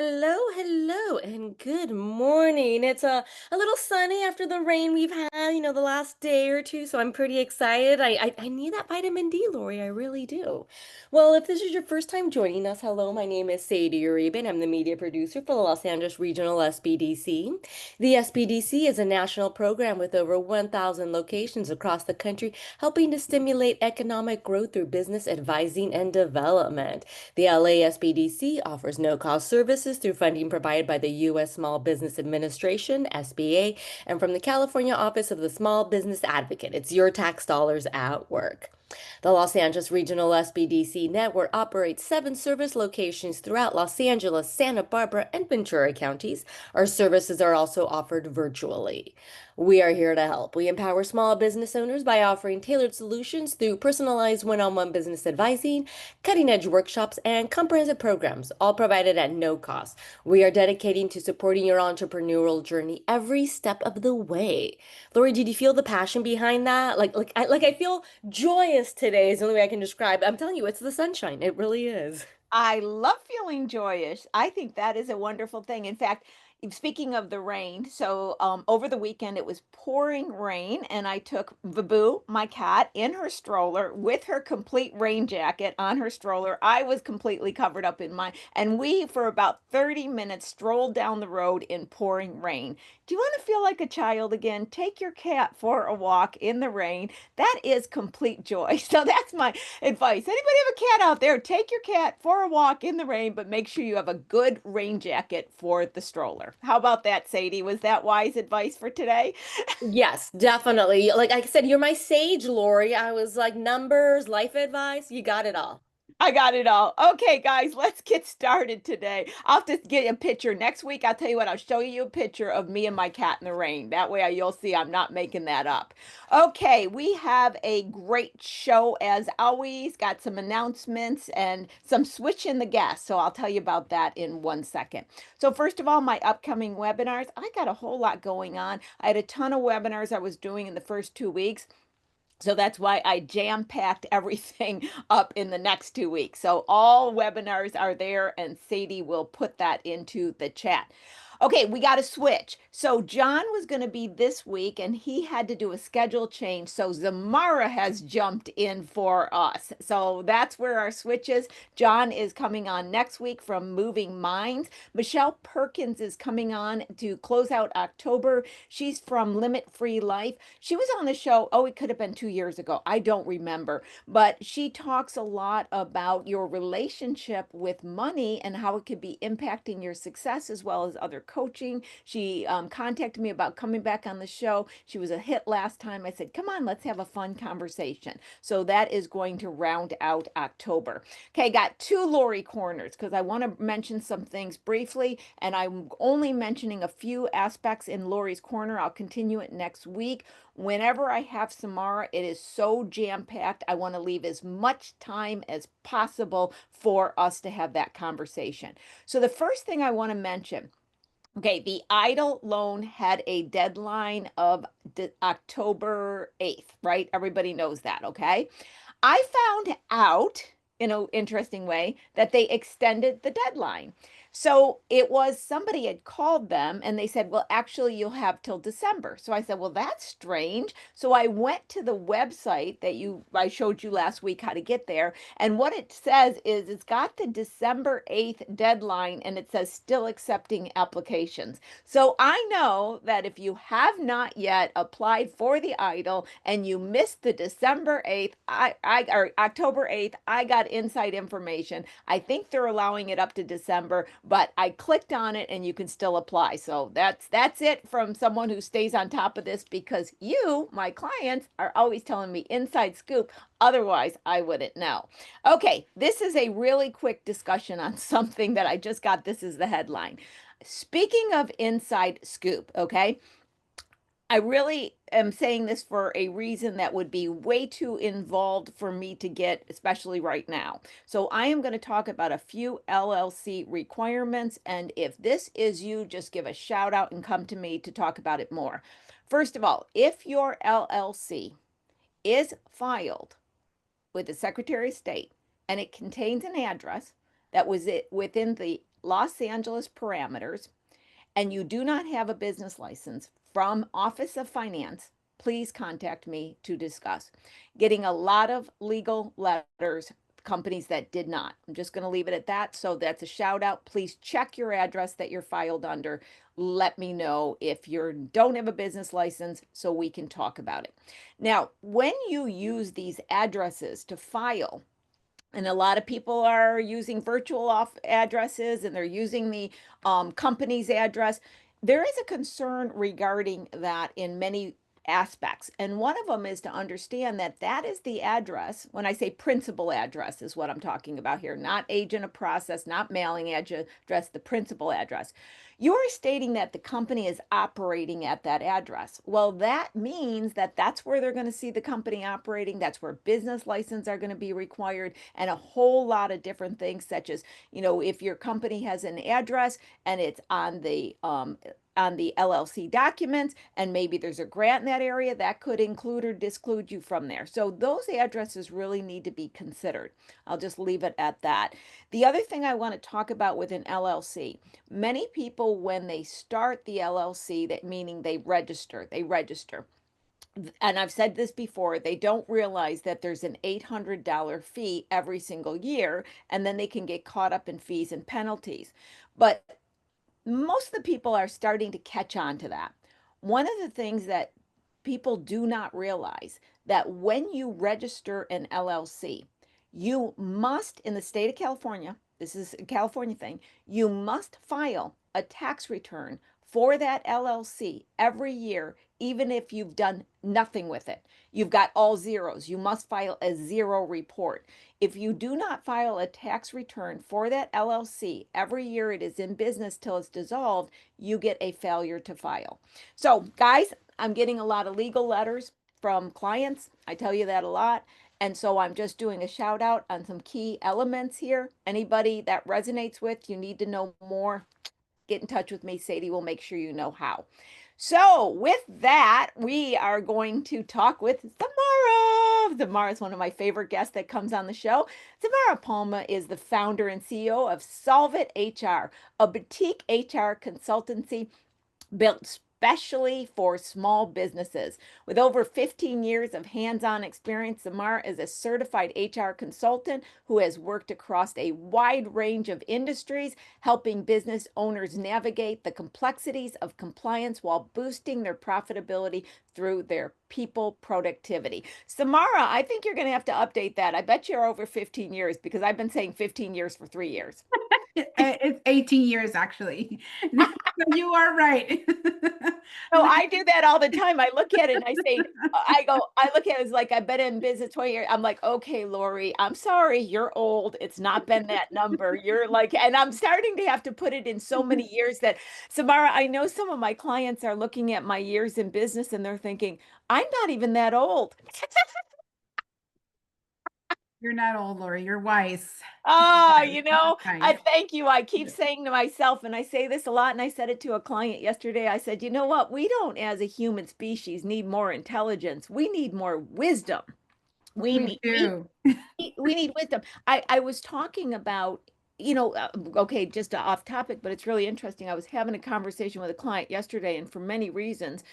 Hello, hello, and good morning. It's a little sunny after the rain we've had, the last day or two, so I'm pretty excited. I need that vitamin D, Lori, I really do. Well, if this is your first time joining us, hello, my name is Sadie Uribe, and I'm the media producer for the Los Angeles Regional SBDC. The SBDC is a national program with over 1,000 locations across the country, helping to stimulate economic growth through business advising and development. The LASBDC offers no-cost services through funding provided by the U.S. Small Business Administration, SBA, and from the California Office of the Small Business Advocate. It's your tax dollars at work. The Los Angeles Regional SBDC network operates 7 service locations throughout Los Angeles, Santa Barbara, and Ventura counties. Our services are also offered virtually. We are here to help. We empower small business owners by offering tailored solutions through personalized one-on-one business advising, cutting-edge workshops, and comprehensive programs, all provided at no cost. We are dedicating to supporting your entrepreneurial journey every step of the way. Lori, did you feel the passion behind that? I feel joyous today is the only way I can describe it. I'm telling you, it's the sunshine. It really is. I love feeling joyous. I think that is a wonderful thing. In fact, speaking of the rain, over the weekend it was pouring rain, and I took Vabu, my cat, in her stroller with her complete rain jacket on her stroller. I was completely covered up in mine, and we, for about 30 minutes, strolled down the road in pouring rain. Do you want to feel like a child again? Take your cat for a walk in the rain. That is complete joy. So that's my advice. Anybody have a cat out there? Take your cat for a walk in the rain, but make sure you have a good rain jacket for the stroller. How about that, Sadie? Was that wise advice for today? Yes, definitely. Like I said, you're my sage, Lori. I was like, numbers, life advice, you got it all. I got it all. Okay, guys, let's get started today. I'll just get a picture. Next week, I'll tell you what, I'll show you a picture of me and my cat in the rain. That way you'll see I'm not making that up. Okay, we have a great show as always. Got some announcements and some switch in the guests. So I'll tell you about that in 1 second. So first of all, my upcoming webinars. I got a whole lot going on. I had a ton of webinars I was doing in the first 2 weeks. So that's why I jam-packed everything up in the next 2 weeks. So all webinars are there, and Sadie will put that into the chat. Okay, we got to switch. So John was going to be this week, and he had to do a schedule change. So Zamara has jumped in for us. So that's where our switch is. John is coming on next week from Moving Minds. Michelle Perkins is coming on to close out October. She's from Limit Free Life. She was on the show, oh, it could have been 2 years ago. I don't remember. But she talks a lot about your relationship with money and how it could be impacting your success as well as other coaching. She contacted me about coming back on the show. She was a hit last time. I said, come on, let's have a fun conversation. So that is going to round out October. Okay, got 2 Lori corners because I want to mention some things briefly, and I'm only mentioning a few aspects in Lori's corner. I'll continue it next week. Whenever I have Samara, it is so jam-packed. I want to leave as much time as possible for us to have that conversation. So the first thing I want to mention, okay, the EIDL loan had a deadline of October 8th, right? Everybody knows that, okay? I found out in an interesting way that they extended the deadline. So it was somebody had called them and they said, well, actually, you'll have till December. So I said, well, that's strange. So I went to the website that I showed you last week how to get there. And what it says is it's got the December 8th deadline and it says still accepting applications. So I know that if you have not yet applied for the EIDL and you missed the December 8th, or October 8th, I got inside information. I think they're allowing it up to December, but I clicked on it and you can still apply. So that's it from someone who stays on top of this, because you, my clients, are always telling me inside scoop. Otherwise, I wouldn't know. Okay, this is a really quick discussion on something that I just got. This is the headline. Speaking of inside scoop, okay? I really am saying this for a reason that would be way too involved for me to get, especially right now. So I am going to talk about a few LLC requirements. And if this is you, just give a shout out and come to me to talk about it more. First of all, if your LLC is filed with the Secretary of State and it contains an address that was within the Los Angeles parameters and you do not have a business license from Office of Finance, please contact me to discuss. Getting a lot of legal letters, companies that did not. I'm just going to leave it at that. So that's a shout out. Please check your address that you're filed under. Let me know if you don't have a business license so we can talk about it. Now, when you use these addresses to file, and a lot of people are using virtual off addresses and they're using the company's address. There is a concern regarding that in many aspects. And one of them is to understand that that is the address. When I say principal address is what I'm talking about here, not agent of process, not mailing address, the principal address. You're stating that the company is operating at that address. Well, that means that that's where they're going to see the company operating. That's where business license are going to be required and a whole lot of different things, such as, if your company has an address and it's on the LLC documents, and maybe there's a grant in that area that could include or disclude you from there. So those addresses really need to be considered. I'll just leave it at that. The other thing I want to talk about with an LLC, many people, when they start the LLC, that meaning they register. And I've said this before, they don't realize that there's an $800 fee every single year, and then they can get caught up in fees and penalties. But most of the people are starting to catch on to that. One of the things that people do not realize that when you register an LLC, you must, in the state of California, this is a California thing, you must file a tax return for that LLC every year, even if you've done nothing with it. You've got all zeros. You must file a zero report. If you do not file a tax return for that LLC every year it is in business till it's dissolved, you get a failure to file. So, guys, I'm getting a lot of legal letters from clients. I tell you that a lot. And so I'm just doing a shout out on some key elements here. Anybody that resonates with, you need to know more, get in touch with me. Sadie will make sure you know how. So with that, we are going to talk with Samara. Samara is one of my favorite guests that comes on the show. Samara Palma is the founder and CEO of Solve It HR, a boutique HR consultancy built specially for small businesses. With over 15 years of hands-on experience, Samara is a certified HR consultant who has worked across a wide range of industries, helping business owners navigate the complexities of compliance while boosting their profitability through their people productivity. Samara, I think you're going to have to update that. I bet you're over 15 years because I've been saying 15 years for 3 years. It's 18 years actually. So you are right. No, I do that all the time. I look at it and I look at it as like, I've been in business 20 years. I'm like, okay, Lori, I'm sorry, you're old. It's not been that number. You're like, and I'm starting to have to put it in so many years that, Samara, I know some of my clients are looking at my years in business and they're thinking, I'm not even that old. You're not old, Lori. You're wise. Oh, Wise. I Wise. thank you. I keep saying to myself, and I say this a lot, and I said it to a client yesterday. I said, you know what? We don't, as a human species, need more intelligence. We need more wisdom. We We need we do. we need wisdom. I was talking about, okay, just off topic, but it's really interesting. I was having a conversation with a client yesterday, and for many reasons,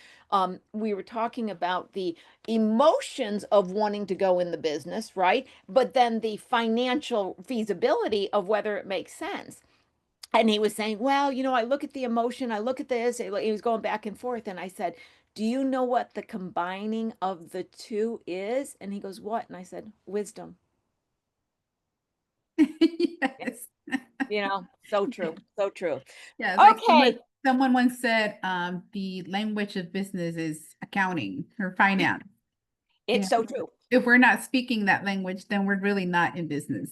we were talking about the emotions of wanting to go in the business, right? But then the financial feasibility of whether it makes sense. And he was saying, well, I look at the emotion, I look at this. He was going back and forth, and I said, do you know what the combining of the two is? And he goes, what? And I said, wisdom. Yes. So true, so true. Yeah, it's like Okay, someone once said, the language of business is accounting or finance. it's Yeah. so true. If we're not speaking that language, then we're really not in business.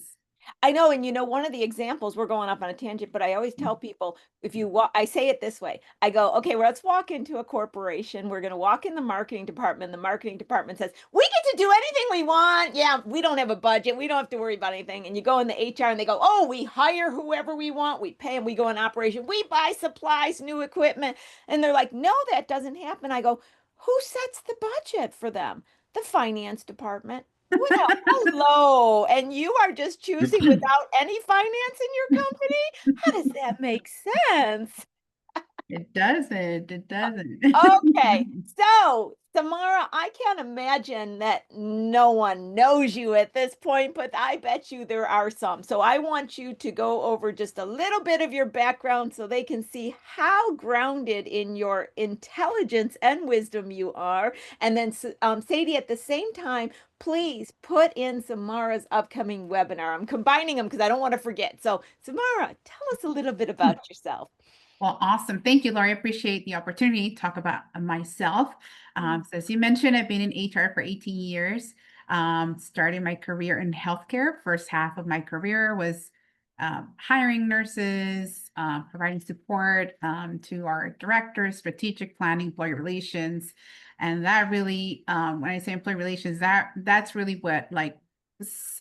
I know, and one of the examples, we're going off on a tangent, but I always tell people, if you walk, I say it this way. I go, okay, well, let's walk into a corporation. We're going to walk in the marketing department. The marketing department says, we get to do anything we want. Yeah, we don't have a budget. We don't have to worry about anything. And you go in the HR and they go, oh, we hire whoever we want. We pay them. We go in operation. We buy supplies, new equipment. And they're like, no, that doesn't happen. I go, who sets the budget for them? The finance department. Well, hello. And you are just choosing without any finance in your company? How does that make sense? It doesn't. It doesn't. Okay, so Samara, I can't imagine that no one knows you at this point, but I bet you there are some. So I want you to go over just a little bit of your background so they can see how grounded in your intelligence and wisdom you are. And then, Sadie, at the same time, please put in Samara's upcoming webinar. I'm combining them because I don't want to forget. So, Samara, tell us a little bit about yourself. Well, awesome. Thank you, Lori. I appreciate the opportunity to talk about myself. So as you mentioned, I've been in HR for 18 years. Started my career in healthcare. First half of my career was hiring nurses, providing support to our directors, strategic planning, employee relations. And that really, when I say employee relations, that's really what like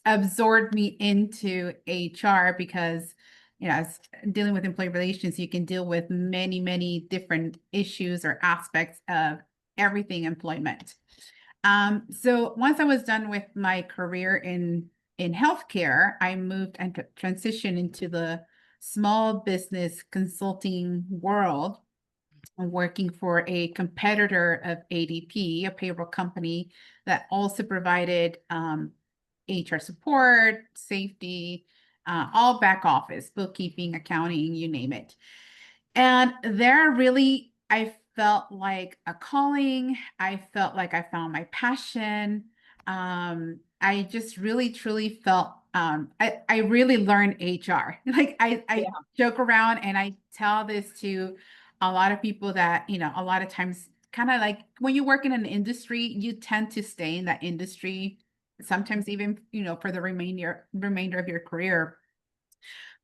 absorbed me into HR because as dealing with employee relations, you can deal with many, many different issues or aspects of everything employment. So once I was done with my career in healthcare, I moved and transitioned into the small business consulting world, working for a competitor of ADP, a payroll company that also provided HR support, safety, all back office, bookkeeping, accounting, you name it. And there really, I felt like a calling. I felt like I found my passion. I just really, truly felt, I really learned HR. Like I Yeah, joke around and I tell this to a lot of people that, a lot of times kind of like when you work in an industry, you tend to stay in that industry, sometimes even, for the remainder of your career.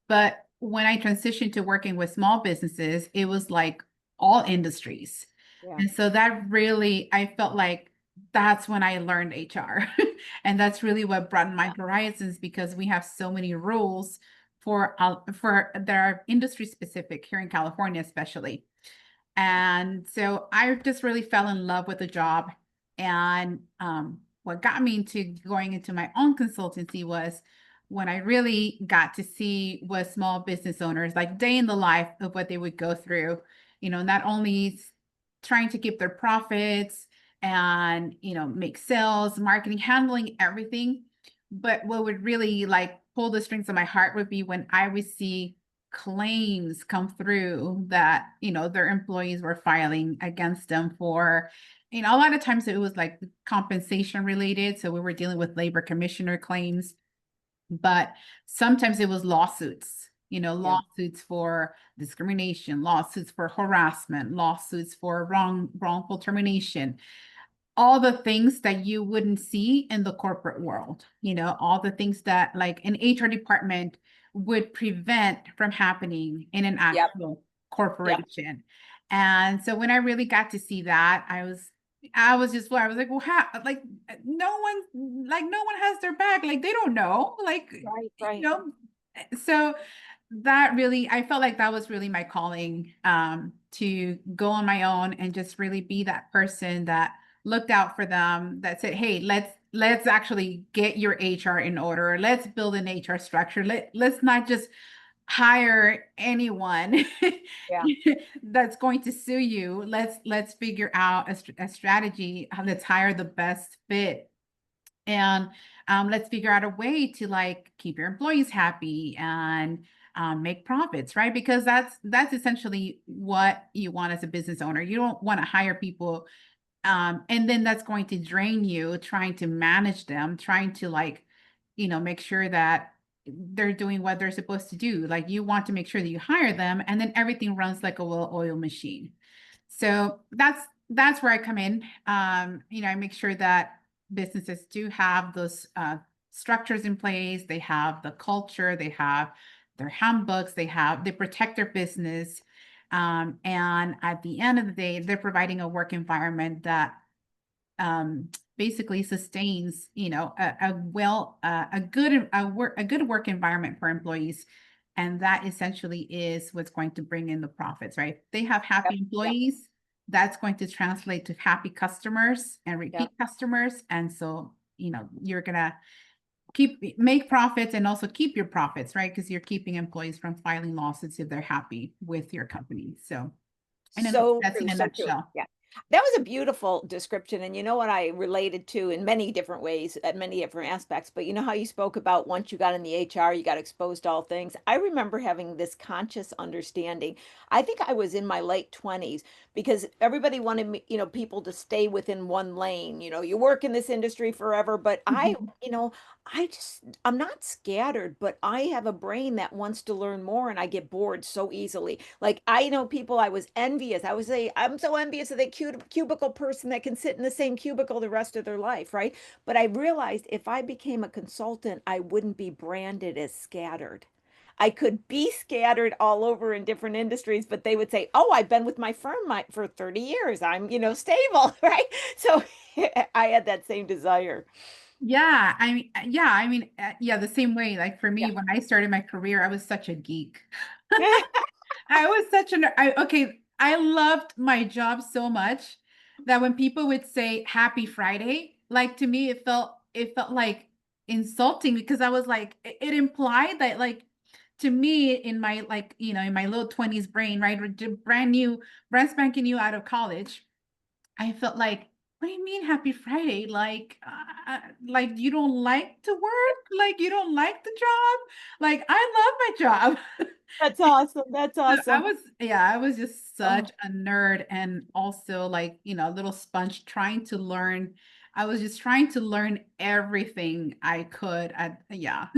But when I transitioned to working with small businesses, it was like all industries. yeah, And so that really, I felt like that's when I learned HR. And that's really what broadened my yeah, horizons because we have so many rules for that are industry specific here in California, especially. And so I just really fell in love with the job. And what got me into going into my own consultancy was when I really got to see what small business owners, like day in the life of what they would go through, not only trying to keep their profits and, make sales, marketing, handling everything. But what would really like pull the strings of my heart would be when I would see claims come through that their employees were filing against them for a lot of times it was like compensation related, so we were dealing with labor commissioner claims, but sometimes it was lawsuits, yeah, lawsuits for discrimination, lawsuits for harassment, lawsuits for wrongful termination, all the things that you wouldn't see in the corporate world, all the things that like an HR department would prevent from happening in an yep, actual yep, corporation. And so when I really got to see that, I was just, I was like, well, how, like, no one has their back. Like, they don't know. Like, right, you right. know, so that really, I felt like that was really my calling, to go on my own and just really be that person that looked out for them, that said, hey, let's actually get your HR in order. Let's build an HR structure. Let's not just hire anyone Yeah, that's going to sue you. Let's figure out a strategy. Let's hire the best fit, and let's figure out a way to like keep your employees happy and make profits, right? Because that's essentially what you want as a business owner. You don't want to hire people, and then that's going to drain you trying to manage them, trying to like, make sure that they're doing what they're supposed to do. Like you want to make sure that you hire them and then everything runs like a well-oiled machine. So that's where I come in. I make sure that businesses do have those structures in place. They have the culture, they have their handbooks, they protect their business. And at the end of the day, they're providing a work environment that basically sustains, a good work environment for employees. And that essentially is what's going to bring in the profits, right? If they have yep, happy yep, employees, that's going to translate to happy customers and yep. repeat customers. And so, you're gonna make profits and also keep your profits, right? Because you're keeping employees from filing lawsuits if they're happy with your company. So I know So that's true, in a so true. nutshell. Yeah. That was a beautiful description. And you know what I related to in many different ways, at many different aspects. But you know how you spoke about once you got in the HR, you got exposed to all things. I remember having this conscious understanding. I think I was in my late 20s because everybody wanted me, people to stay within one lane. You work in this industry forever. But Mhm. I'm not scattered, but I have a brain that wants to learn more and I get bored so easily. Like I know people I was envious. I would say, I'm so envious of the cubicle person that can sit in the same cubicle the rest of their life, right? But I realized if I became a consultant, I wouldn't be branded as scattered. I could be scattered all over in different industries, but they would say, "Oh, I've been with my firm for 30 years. I'm, stable," right? So I had that same desire. Yeah, the same way. Like for Yeah. me, when I started my career, I was such a geek. I was such an okay, I loved my job so much that when people would say happy Friday, like to me it felt like insulting because I was like it implied that like to me in my like in my little 20s brain, right? Brand spanking new out of college. I felt like, what do you mean happy Friday? Like you don't like to work? Like you don't like the job? Like I love my job. That's awesome. That's So awesome. I was just Oh. such a nerd and also like, a little sponge trying to learn. I was just trying to learn everything I could yeah.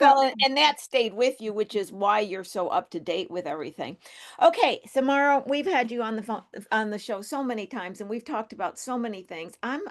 Well, The- and that stayed with you, which is why you're so up to date with everything. Okay, Samara, we've had you on the phone on the show so many times, and we've talked about so many things. I'm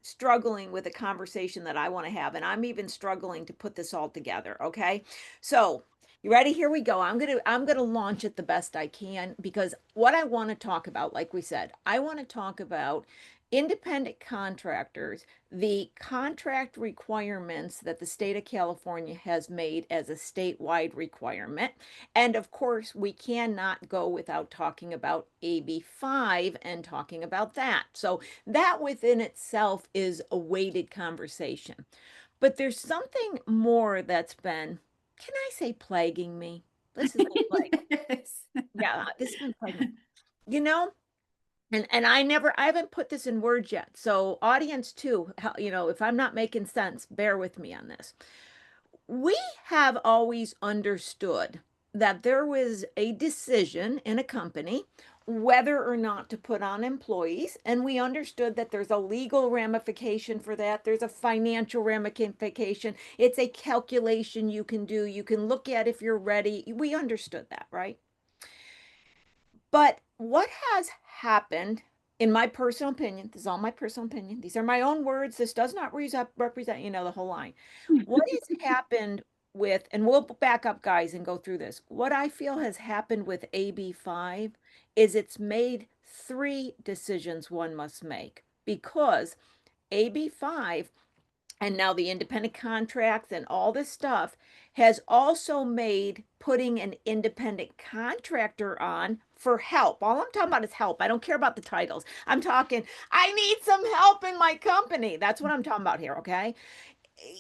struggling with a conversation that I want to have, and I'm even struggling to put this all together. Okay, so you ready? Here we go. I'm gonna launch it the best I can because what I want to talk about, like we said, I want to talk about independent contractors, the contract requirements that the state of California has made as a statewide requirement. And of course, we cannot go without talking about AB5 and talking about that. So that within itself is a weighted conversation. But there's something more that's been, can I say, plaguing me? This has been plaguing. Yes. Yeah, this has been plaguing me. You know, and I haven't put this in words yet. So audience too, if I'm not making sense, bear with me on this. We have always understood that there was a decision in a company whether or not to put on employees, and we understood that there's a legal ramification for that. There's a financial ramification. It's a calculation you can do. You can look at if you're ready. We understood that, right? But what has happened, in my personal opinion, this is all my personal opinion, these are my own words, this does not represent, the whole line. What has happened with, and we'll back up, guys, and go through this. What I feel has happened with AB5 is it's made three decisions one must make because AB5 and now the independent contracts and all this stuff has also made putting an independent contractor on for help. All I'm talking about is help. I don't care about the titles. I'm talking, I need some help in my company. That's what I'm talking about here, okay?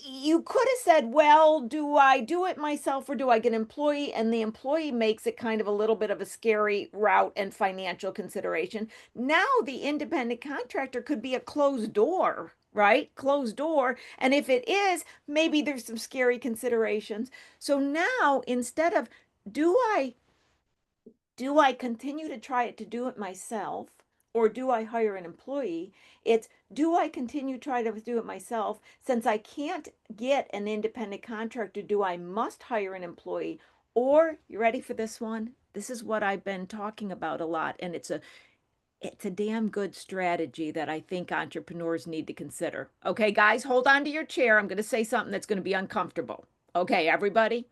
You could have said, well, do I do it myself or do I get an employee? And the employee makes it kind of a little bit of a scary route and financial consideration. Now the independent contractor could be a closed door, right? Closed door. And if it is, maybe there's some scary considerations. So now instead of do I do I continue to try to do it myself or do I hire an employee? It's do I continue to try to do it myself? Since I can't get an independent contractor, do I must hire an employee? Or you ready for this one? This is what I've been talking about a lot, and it's a damn good strategy that I think entrepreneurs need to consider. Okay, guys, hold on to your chair. I'm going to say something that's going to be uncomfortable. Okay, everybody?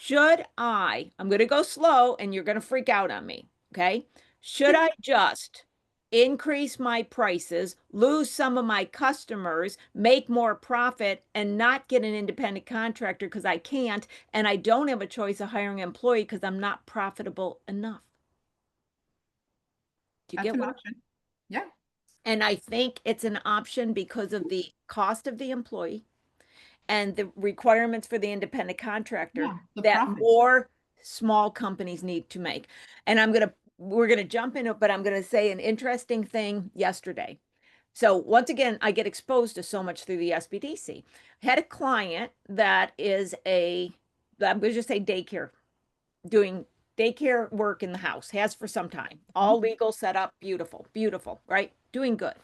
I'm going to go slow and you're going to freak out on me. Okay. Should I just increase my prices, lose some of my customers, make more profit, and not get an independent contractor because I can't, and I don't have a choice of hiring an employee because I'm not profitable enough? Do you That's get an what? option. Yeah. And I think it's an option because of the cost of the employee and the requirements for the independent contractor Yeah, the that profits. more small companies need to make. And we're gonna jump in it, but I'm gonna say an interesting thing yesterday. So once again, I get exposed to so much through the SBDC. Had a client that is I'm gonna just say daycare, doing daycare work in the house, has for some time, all legal set up, beautiful, beautiful, right? Doing good.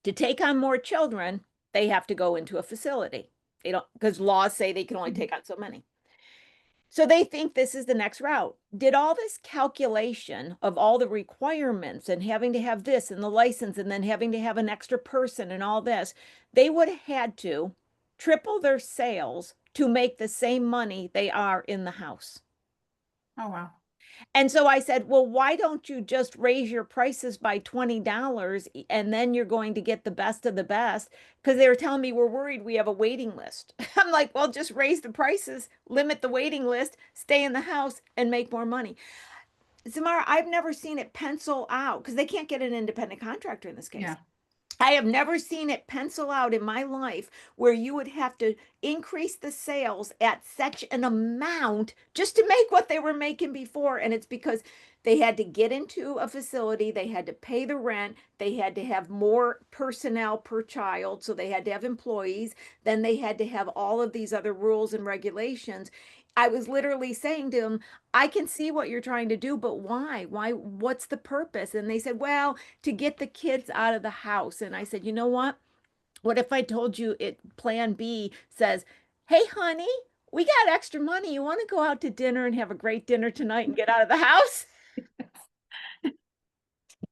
To take on more children, they have to go into a facility. They don't, because laws say they can only Mhm. take on so many. So they think this is the next route. Did all this calculation of all the requirements and having to have this and the license and then having to have an extra person and all this, they would have had to triple their sales to make the same money they are in the house. Oh, wow. And so I said, well, why don't you just raise your prices by $20 and then you're going to get the best of the best? Because they were telling me we're worried we have a waiting list. I'm like, well, just raise the prices, limit the waiting list, stay in the house and make more money. Samara, I've never seen it pencil out because they can't get an independent contractor in this case. Yeah. I have never seen it pencil out in my life where you would have to increase the sales at such an amount just to make what they were making before. And it's because they had to get into a facility, they had to pay the rent, they had to have more personnel per child, so they had to have employees, then they had to have all of these other rules and regulations. I was literally saying to them, I can see what you're trying to do, but why? Why? What's the purpose? And they said, well, to get the kids out of the house. And I said, you know what? What if I told you plan B says, hey, honey, we got extra money. You want to go out to dinner and have a great dinner tonight and get out of the house?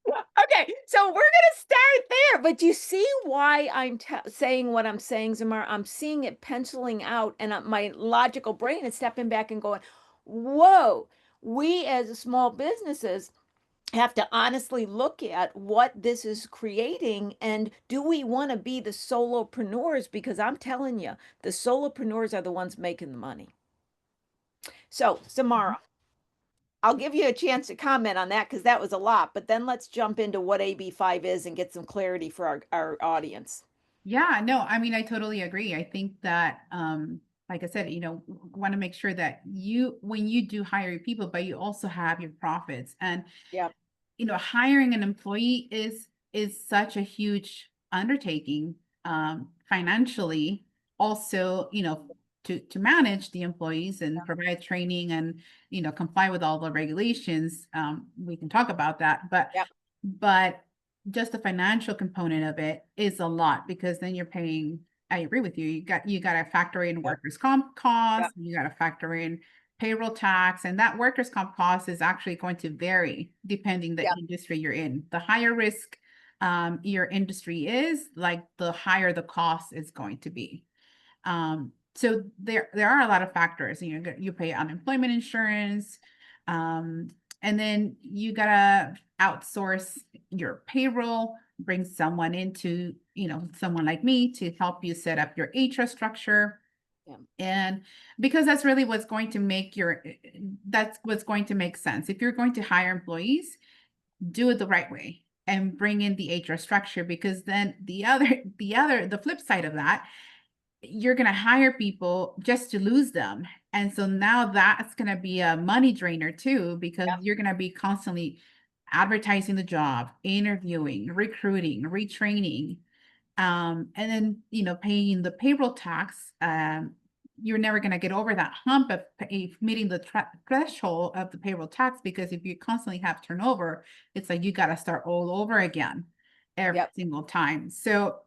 Okay, so we're going to start there. But you see why I'm saying what I'm saying, Zamar? I'm seeing it penciling out, and my logical brain is stepping back and going, whoa, we as small businesses have to honestly look at what this is creating, and do we want to be the solopreneurs? Because I'm telling you, the solopreneurs are the ones making the money. So, Mhm. Samara, I'll give you a chance to comment on that because that was a lot, but then let's jump into what AB5 is and get some clarity for our audience. Yeah, no, I mean, I totally agree. I think that, like I said, want to make sure that when you do hire your people, but you also have your profits. And Yeah, hiring an employee is such a huge undertaking, financially. Also, to manage the employees and provide training and comply with all the regulations. We can talk about that, but yeah, but just the financial component of it is a lot because then you're paying. I agree with you. You got to factor in yeah, workers' comp yeah, costs. You got to factor in payroll tax, and that workers' comp cost is actually going to vary depending the yeah, industry you're in. The higher risk your industry is, like the higher the cost is going to be. So there are a lot of factors. You pay unemployment insurance, um, and then you gotta outsource your payroll, bring someone into, someone like me to help you set up your HR structure. yeah, And because that's what's going to make sense. If you're going to hire employees, do it the right way and bring in the HR structure, because then the flip side of that, you're going to hire people just to lose them. And so now that's going to be a money drainer too, because yeah, you're going to be constantly advertising the job, interviewing, recruiting, retraining, and then, paying the payroll tax. You're never going to get over that hump of meeting the threshold of the payroll tax, because if you constantly have turnover, it's like you got to start all over again every yeah. single time. So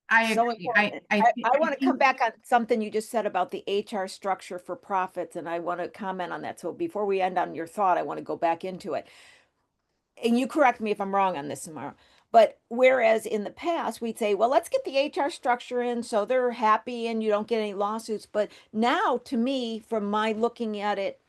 I So agree. important. I want to come back on something you just said about the HR structure for profits, and I want to comment on that. So before we end on your thought, I want to go back into it. And you correct me if I'm wrong on this, Samara. But whereas in the past we'd say, well, let's get the HR structure in so they're happy and you don't get any lawsuits. But now, to me, from my looking at it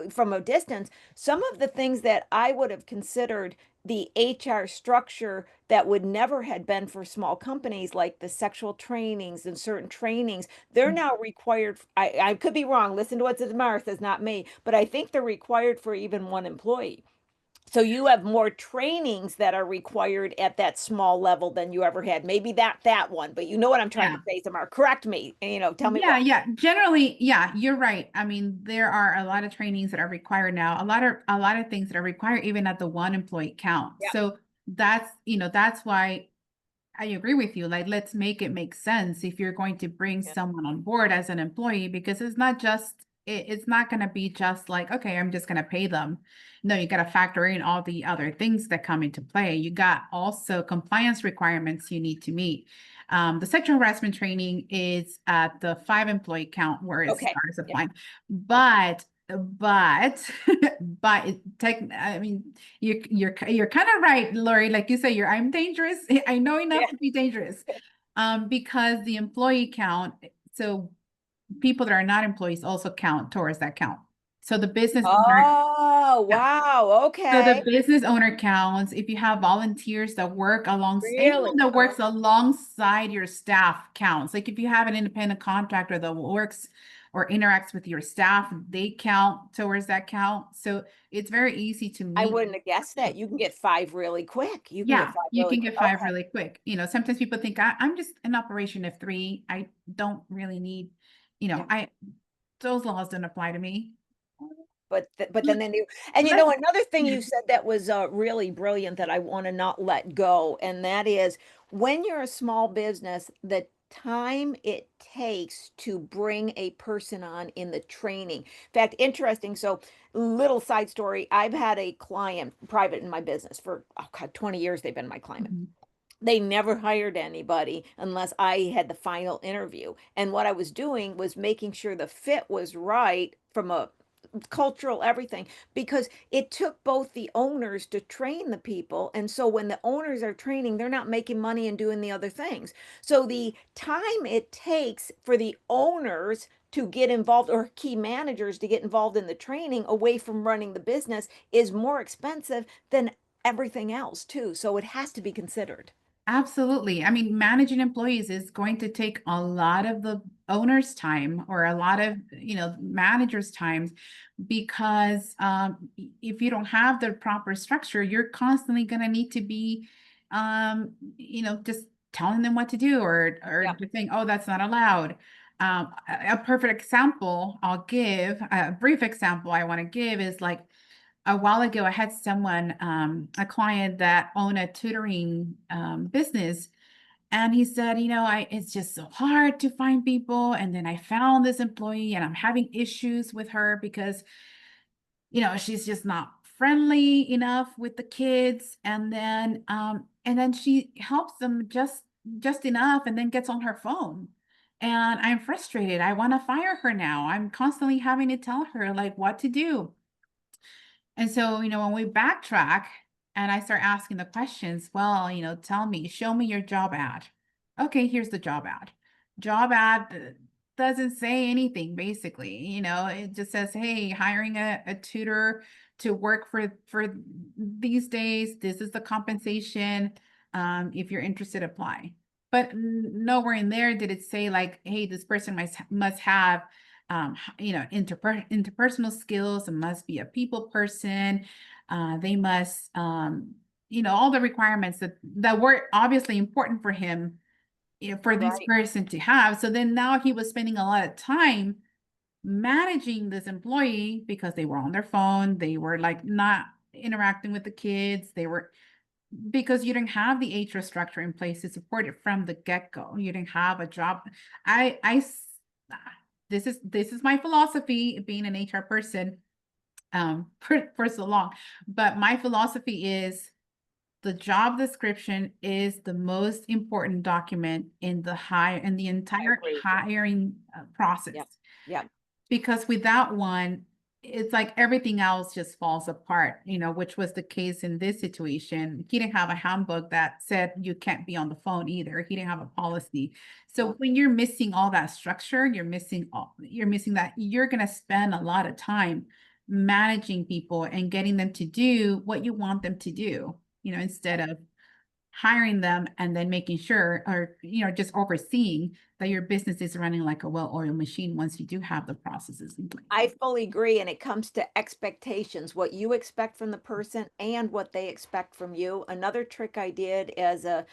from a distance, some of the things that I would have considered the HR structure that would never had been for small companies, like the sexual trainings and certain trainings, they're now required. I could be wrong. Listen to what Samara says, not me, but I think they're required for even one employee. So you have more trainings that are required at that small level than you ever had. Maybe that one, but you know what I'm trying to Yeah. say, Samar. Correct me. Tell me Yeah, what. yeah. Generally, yeah, you're right. I mean, there are a lot of trainings that are required now, a lot of things that are required even at the one employee count. Yeah. So that's why I agree with you. Like, let's make it make sense if you're going to bring Yeah. someone on board as an employee, because it's not going to be just like, okay, I'm just going to pay them. No, you got to factor in all the other things that come into play. You got also compliance requirements you need to meet. The sexual harassment training is at the 5 employee count where it Okay. starts Yeah. applying, Yeah. but but I mean, you're kind of right, Lori. Like you say, I'm dangerous. I know enough Yeah. to be dangerous. Because the employee count, so people that are not employees also count towards that count. So the business owner, Oh, yeah. wow. So the Okay. business owner counts. If you have volunteers that work anyone Really? that Oh, works alongside your staff counts. Like if you have an independent contractor that works or interacts with your staff, they count towards that count. So it's very easy to I meet. wouldn't have guessed that. You can get 5 really quick. You can get Yeah, 5 you really can quick. get 5 Okay. really quick. Sometimes people think I'm just an operation of 3. I don't really need, Yeah. I those laws don't apply to me. But then and Let another thing you said that was really brilliant that I want to not let go, and that is when you're a small business, the time it takes to bring a person on in the training. In fact, interesting. So, little side story, I've had a client private in my business for, oh God, 20 years they've been my client. Mhm. They never hired anybody unless I had the final interview. And what I was doing was making sure the fit was right from a cultural everything, because it took both the owners to train the people, and so when the owners are training, they're not making money and doing the other things. So the time it takes for the owners to get involved, or key managers to get involved in the training away from running the business, is more expensive than everything else too, so it has to be considered. Absolutely. I mean, managing employees is going to take a lot of the owner's time or a lot of, managers' times because if you don't have the proper structure, you're constantly going to need to be, just telling them what to do or Yeah. just saying, oh, that's not allowed. A perfect example I'll give, a brief example I want to give is like, a while ago, I had someone, a client that owned a tutoring business. And he said, it's just so hard to find people. And then I found this employee and I'm having issues with her because, she's just not friendly enough with the kids. And then she helps them just enough and then gets on her phone. And I'm frustrated. I want to fire her now. I'm constantly having to tell her like what to do. And so, when we backtrack and I start asking the questions, well, tell me, show me your job ad. Okay, here's the job ad. Job ad doesn't say anything basically. It just says, hey, hiring a tutor to work for these days. This is the compensation. If you're interested, apply. But nowhere in there did it say like, hey, this person must have interpersonal skills and must be a people person. They must, all the requirements that were obviously important for him, for this Right. person to have. So then now he was spending a lot of time managing this employee because they were on their phone. They were like not interacting with the kids. Because you didn't have the HR structure in place to support it from the get-go. You didn't have a job. I this is my philosophy being an HR person for so long. But my philosophy is the job description is the most important document in the I entire agree with you. hiring process, Yeah. Yeah. because without one, it's like everything else just falls apart, which was the case in this situation. He didn't have a handbook that said you can't be on the phone either. He didn't have a policy. So Yeah. when you're missing all that structure, you're missing that. You're going to spend a lot of time managing people and getting them to do what you want them to do, instead of hiring them and then making sure, or just overseeing that your business is running like a well-oiled machine once you do have the processes in place. I fully agree. And it comes to expectations, what you expect from the person and what they expect from you. Another trick I did as a,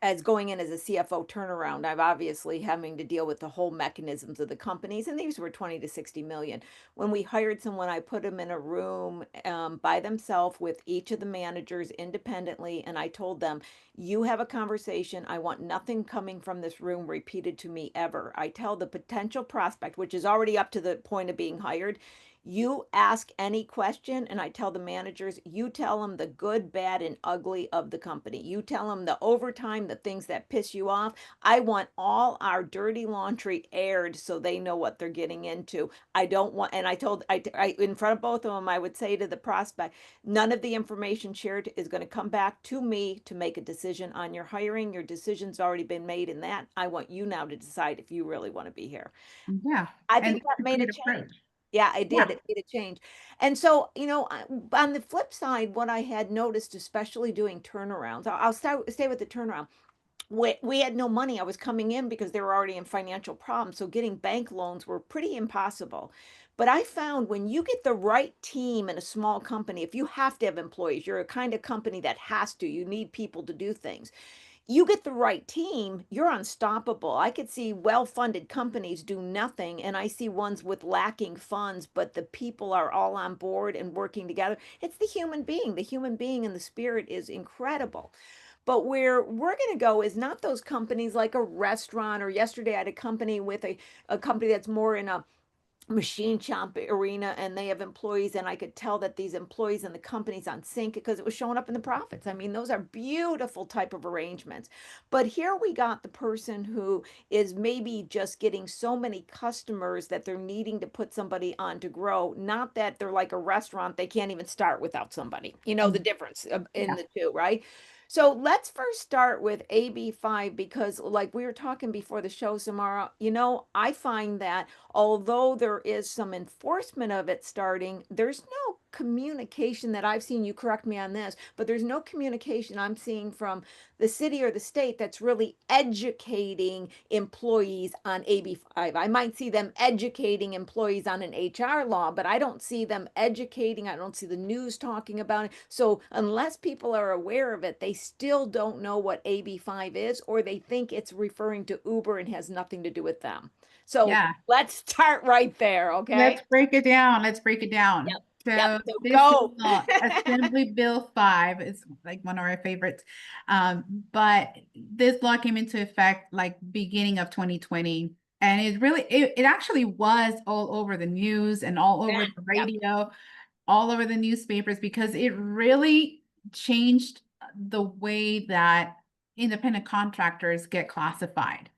as going in as a CFO turnaround, I've obviously having to deal with the whole mechanisms of the companies, and these were 20 to 60 million. When we hired someone, I put them in a room by themselves with each of the managers independently. And I told them, you have a conversation. I want nothing coming from this room repeated to me ever. I tell the potential prospect, which is already up to the point of being hired, you ask any question, and I tell the managers, you tell them the good, bad, and ugly of the company. You tell them the overtime, the things that piss you off. I want all our dirty laundry aired so they know what they're getting into. I don't want, and I in front of both of them, I would say to the prospect, none of the information shared is going to come back to me to make a decision on your hiring. Your decision's already been made in that. I want you now to decide if you really want to be here. Yeah, I and think it's that a made a great change. approach. Yeah, it did. Yeah. It made a change. And so, on the flip side, what I had noticed, especially doing turnarounds, stay with the turnaround. We had no money. I was coming in because they were already in financial problems. So getting bank loans were pretty impossible. But I found when you get the right team in a small company, if you have to have employees, you're a kind of company that has to, you need people to do things. You get the right team, you're unstoppable. I could see well-funded companies do nothing, and I see ones with lacking funds, but the people are all on board and working together. It's the human being. The human being and the spirit is incredible. But where we're going to go is not those companies like a restaurant, or yesterday I had a company with a company that's more in a machine shop arena, and they have employees, and I could tell that these employees and the company's on sync because it was showing up in the profits. I mean, those are beautiful type of arrangements. But here we got the person who is maybe just getting so many customers that they're needing to put somebody on to grow. Not that they're like a restaurant, they can't even start without somebody. You know the Mm, difference in yeah. the two, right? So let's first start with AB5, because like we were talking before the show, Samara, I find that although there is some enforcement of it starting, there's no communication that I've seen. You correct me on this, but there's no communication I'm seeing from the city or the state that's really educating employees on AB5. I might see them educating employees on an HR law, but I don't see them educating. I don't see the news talking about it. So unless people are aware of it, they still don't know what AB5 is, or they think it's referring to Uber and has nothing to do with them. So Yeah. let's start right there, okay? Let's break it down. Let's break it down. Yep. Yep. So So this go. law, Assembly Bill 5, is like one of our favorites. But this law came into effect like beginning of 2020. And it actually was all over the news and all over the Yep. radio, all over the newspapers, because it really changed the way that independent contractors get classified.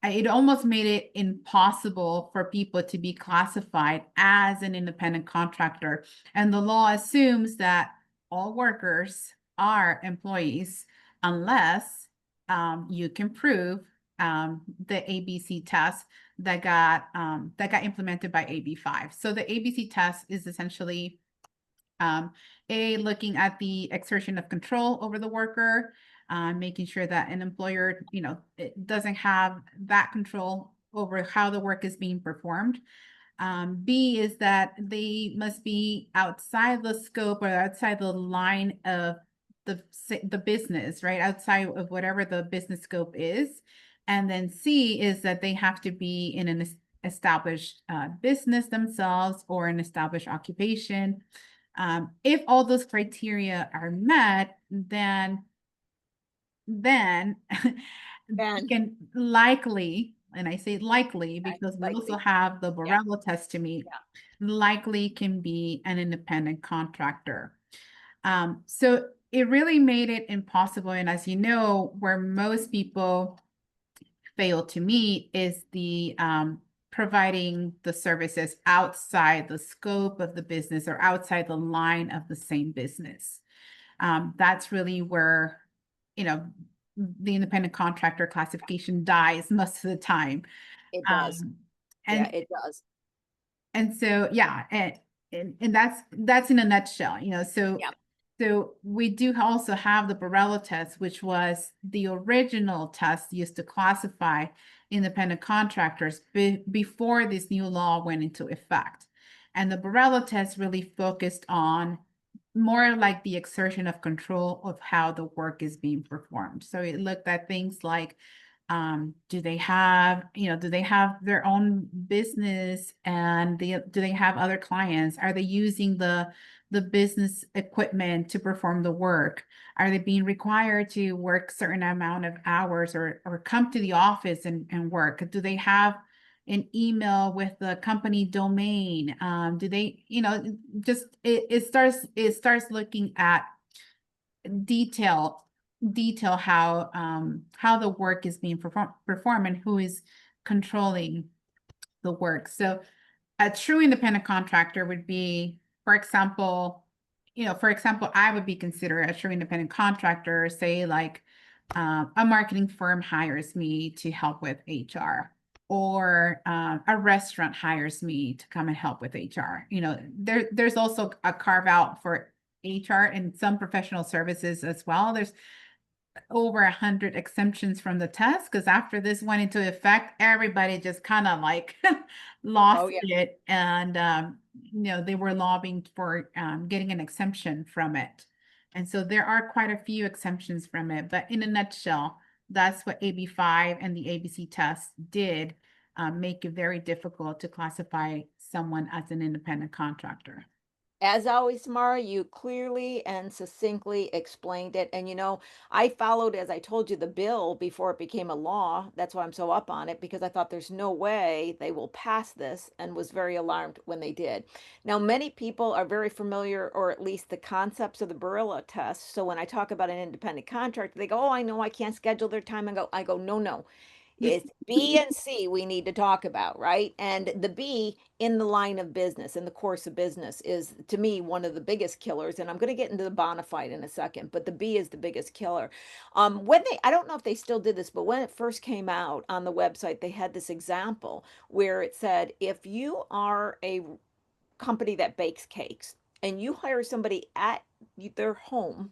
It almost made it impossible for people to be classified as an independent contractor. And the law assumes that all workers are employees unless you can prove the ABC test that got implemented by AB5. So the ABC test is essentially looking at the exertion of control over the worker, making sure that an employer, it doesn't have that control over how the work is being performed. B is that they must be outside the scope or outside the line of the business, right? Outside of whatever the business scope is. And then C is that they have to be in an established business themselves or an established occupation. If all those criteria are met, then you And can likely, and I say likely okay, because we also likely. have the Yeah. Borrello test to meet, Yeah. likely can be an independent contractor. So it really made it impossible. And as you know, where most people fail to meet is the providing the services outside the scope of the business or outside the line of the same business. That's really where, the independent contractor classification dies most of the time. It does. Um, Yeah, and it does. and so yeah, and that's in a nutshell, so Yeah. so we do also have the Borrello test, which was the original test used to classify independent contractors before this new law went into effect. And the Borrello test really focused on more like the exertion of control of how the work is being performed. So it looked at things like, do they have, do they have their own business, and do they have other clients? Are they using the business equipment to perform the work? Are they being required to work certain amount of hours, or come to the office and work? Do they have an email with the company domain? Do they, just it starts looking at detail how the work is being performed and who is controlling the work. So a true independent contractor would be, for example, I would be considered a true independent contractor, say like a marketing firm hires me to help with HR, or a restaurant hires me to come and help with HR. There's also a carve out for HR and some professional services as well. There's over 100 exemptions from the test, because after this went into effect, everybody just kind of like Oh, lost yeah. it, and they were lobbying for getting an exemption from it. And so there are quite a few exemptions from it, but in a nutshell, that's what AB5 and the ABC test did, make it very difficult to classify someone as an independent contractor. As always, Mara, you clearly and succinctly explained it. And I followed, as I told you, the bill before it became a law. That's why I'm so up on it, because I thought there's no way they will pass this, and was very alarmed when they did. Now, many people are very familiar, or at least the concepts of the Barilla test. So when I talk about an independent contractor, they go, "Oh, I know I can't schedule their time." And I go, "No, no. It's B and C we need to talk about, right?" And the B, in the line of business, in the course of business, is to me one of the biggest killers. And I'm going to get into the bona fide in a second, but the B is the biggest killer. I don't know if they still did this, but when it first came out on the website, they had this example where it said, if you are a company that bakes cakes and you hire somebody at their home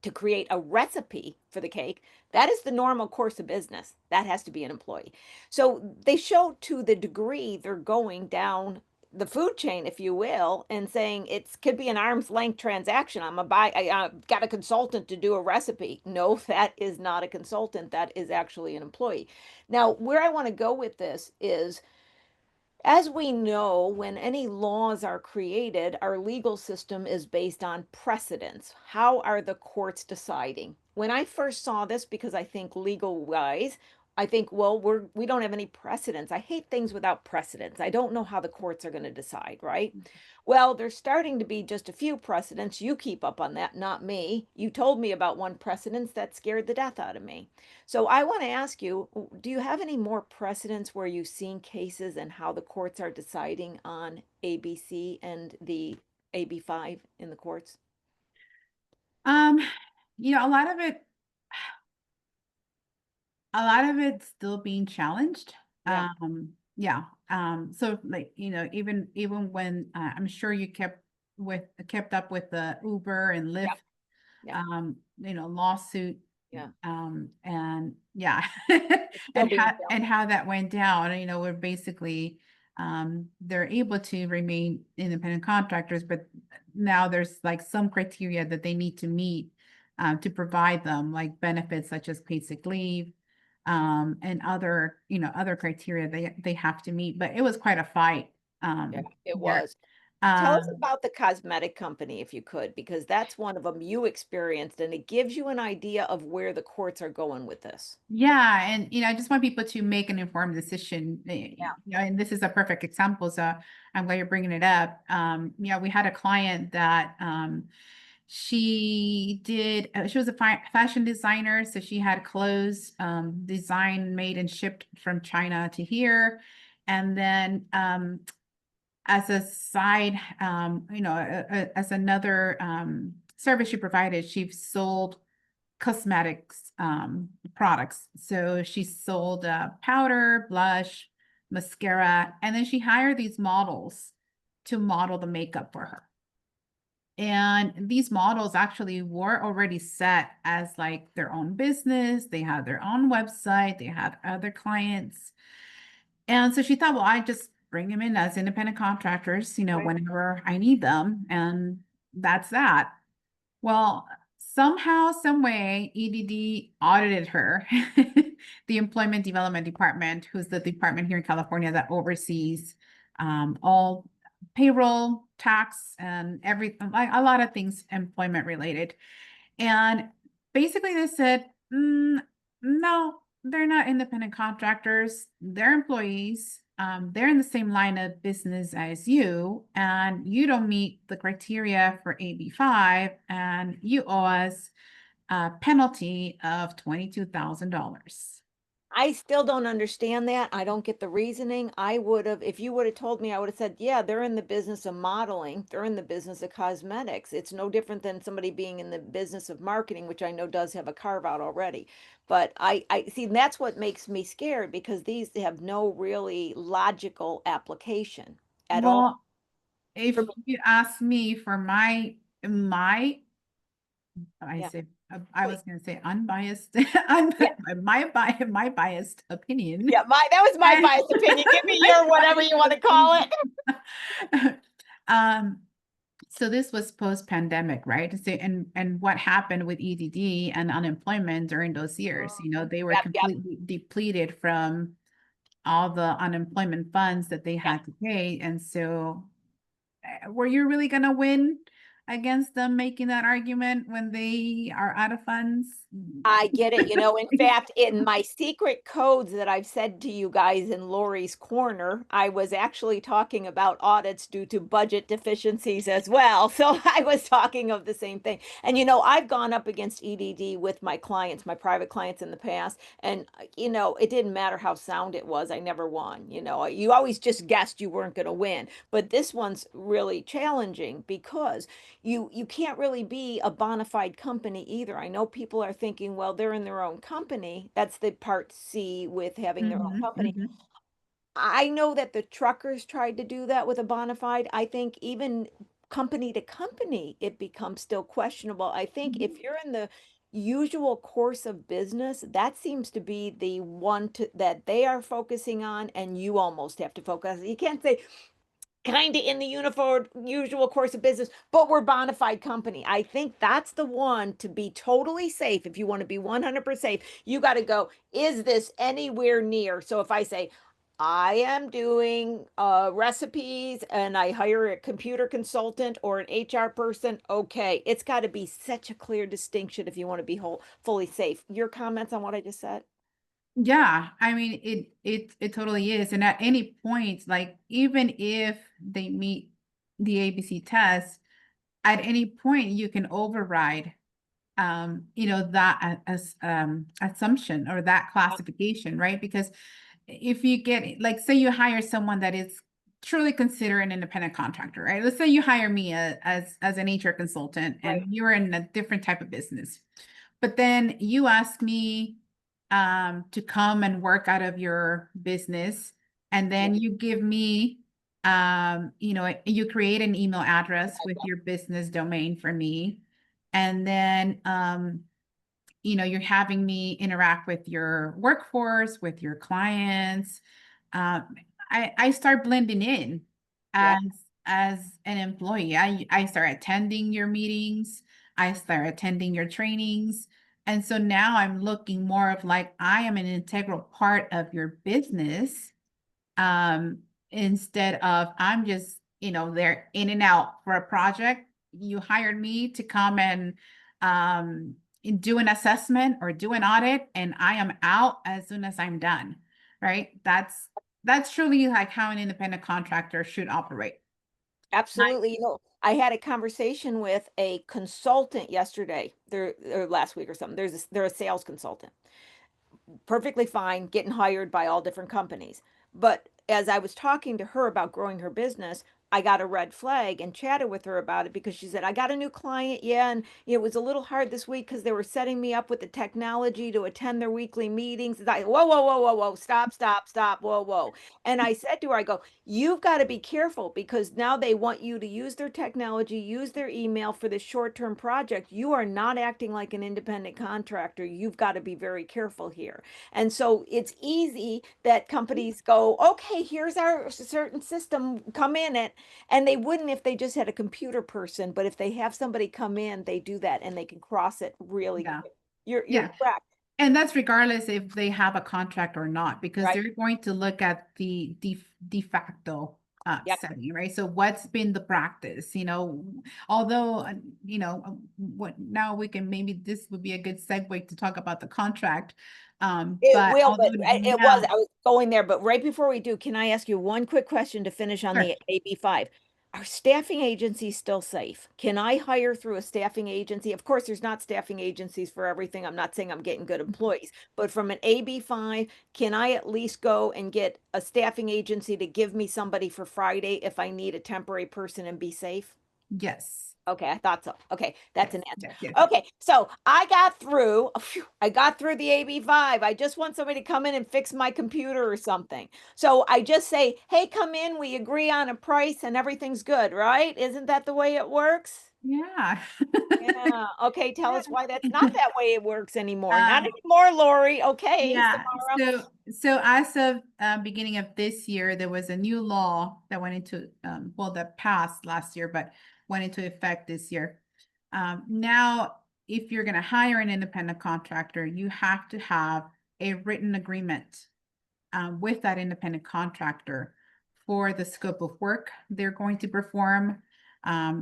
to create a recipe for the cake, that is the normal course of business. That has to be an employee. So they show to the degree they're going down the food chain, if you will, and saying it could be an arm's length transaction. I got a consultant to do a recipe. No, that is not a consultant. That is actually an employee. Now, where I want to go with this is, as we know, when any laws are created, our legal system is based on precedents. How are the courts deciding? When I first saw this, because I think legal wise, I think, well, we don't have any precedents. I hate things without precedents. I don't know how the courts are going to decide, right? Well, there's starting to be just a few precedents. You keep up on that, not me. You told me about one precedent that scared the death out of me. So I want to ask you, do you have any more precedents where you've seen cases and how the courts are deciding on ABC and the AB5 in the courts? Um, a lot of it, it's still being challenged. Yeah, Yeah. So like, even when I'm sure you kept up with the Uber and yeah, Lyft, yeah, lawsuit, yeah. and yeah, It's still being and challenged. how that went down. We're basically, they're able to remain independent contractors, but now there's like some criteria that they need to meet to provide them, like benefits such as paid sick leave, and other criteria they have to meet. But it was quite a fight. Yeah, it There. was. Tell us Um, about the cosmetic company, if you could, because that's one of them you experienced, and it gives you an idea of where the courts are going with this. Yeah, and I just want people to make an informed decision. Yeah, And this is a perfect example, so I'm glad you're bringing it up. We had a client that she was a fashion designer, so she had clothes designed, made, and shipped from China to here, and then as a side, as another service she provided, she sold cosmetics products. So she sold powder, blush, mascara, and then she hired these models to model the makeup for her. And these models actually were already set as like their own business. They had their own website, they had other clients. And so she thought, well, I just bring them in as independent contractors, Right. whenever I need them. And that's that. Well, somehow, some way, EDD audited her, the Employment Development Department, who's the department here in California that oversees all payroll, tax, and everything, like a lot of things employment related. And basically, they said, no, they're not independent contractors. They're employees. They're in the same line of business as you, and you don't meet the criteria for AB5, and you owe us a penalty of $22,000. I still don't understand that. I don't get the reasoning. I would have, if you would have told me, I would have said, yeah, they're in the business of modeling. They're in the business of cosmetics. It's no different than somebody being in the business of marketing, which I know does have a carve out already. But I see that's what makes me scared because these have no really logical application at all. Well, if you ask me for my I Yeah. say I Please. was going to say unbiased, Yeah. my biased opinion. Yeah. That was my biased opinion. Give me your whatever you want to call it. um, so this was post-pandemic, right? So, and what happened with EDD and unemployment during those years? They were Yep. Yep. completely depleted from all the unemployment funds that they Yep. had to pay, and so were you really going to win against them making that argument when they are out of funds? I get it. In fact, in my secret codes that I've said to you guys in Lori's Corner, I was actually talking about audits due to budget deficiencies as well. So I was talking of the same thing. And, I've gone up against EDD with my clients, my private clients in the past. And, it didn't matter how sound it was. I never won. You always just guessed you weren't going to win. But this one's really challenging because you can't really be a bona fide company either. I know people are thinking, well, they're in their own company. That's the part C with having their own Mhm, company. mhm, I know that the truckers tried to do that with a bona fide. I think even company to company, it becomes still questionable. I think mhm. if you're in the usual course of business, that seems to be the one that they are focusing on, and you almost have to focus. You can't say, kind of in the uniform usual course of business, but we're bona fide company. I think that's the one to be totally safe. If you want to be 100% safe, you got to go, is this anywhere near? So if I say, I am doing recipes and I hire a computer consultant or an HR person, okay, it's got to be such a clear distinction if you want to be fully safe. Your comments on what I just said? Yeah, I mean it totally is. And at any point, like even if they meet the ABC test, at any point you can override that as assumption or that classification, right? Because if you get like say you hire someone that is truly considered an independent contractor, right? Let's say you hire me as an HR consultant and Right. you're in a different type of business. But then you ask me to come and work out of your business, and then Right. you give me you create an email address with your business domain for me, and then you're having me interact with your workforce, with your clients. Um, I start blending in Yeah. as as an employee. I start attending your meetings. I start attending your trainings. And so now I'm looking more of like I am an integral part of your business, instead of I'm just, they're in and out for a project. You hired me to come and do an assessment or do an audit, and I am out as soon as I'm done. Right? That's truly like how an independent contractor should operate. Right. Absolutely. I had a conversation with a consultant yesterday, or last week or something. They're a sales consultant, perfectly fine, getting hired by all different companies. But as I was talking to her about growing her business, I got a red flag and chatted with her about it because she said, I got a new client. Yeah. And it was a little hard this week because they were setting me up with the technology to attend their weekly meetings. And I, whoa, whoa, whoa, whoa, whoa, stop, stop, stop, whoa, whoa. And I said to her, I go, you've got to be careful because now they want you to use their technology, use their email for this short-term project. You are not acting like an independent contractor. You've got to be very careful here. And so it's easy that companies go, okay, here's our certain system, come in it. And they wouldn't if they just had a computer person, but if they have somebody come in, they do that and they can cross it really Yeah. quick. You're Yeah. correct, And that's regardless if they have a contract or not, because right? they're going to look at the de facto Yep. setting, right? So what's been the practice, although, what now we can, maybe this would be a good segue to talk about the contract. It But will, but although it was, now, I was going there, but right before we do, can I ask you one quick question to finish on sure. the AB5? Are staffing agencies still safe? Can I hire through a staffing agency? Of course, there's not staffing agencies for everything. I'm not saying I'm getting good employees, but from an AB5, can I at least go and get a staffing agency to give me somebody for Friday if I need a temporary person and be safe? Yes. Okay, I thought so. Okay, that's Yes, an answer. yes, yes. Okay, so I got through. Phew, I got through the AB5. I just want somebody to come in and fix my computer or something. So I just say, "Hey, come in. We agree on a price and everything's good, right? Isn't that the way it works?" Yeah. Yeah. Okay, tell Yeah. us why that's not that way it works anymore. Not Um, anymore, Lori. Okay, Yeah, Samara. so as of beginning of this year, there was a new law that went into well, that passed last year, but went into effect this year. Now, if you're going to hire an independent contractor, you have to have a written agreement with that independent contractor for the scope of work they're going to perform.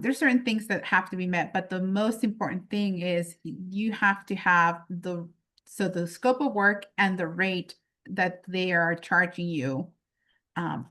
There's certain things that have to be met, but the most important thing is you have to have the scope of work and the rate that they are charging you um,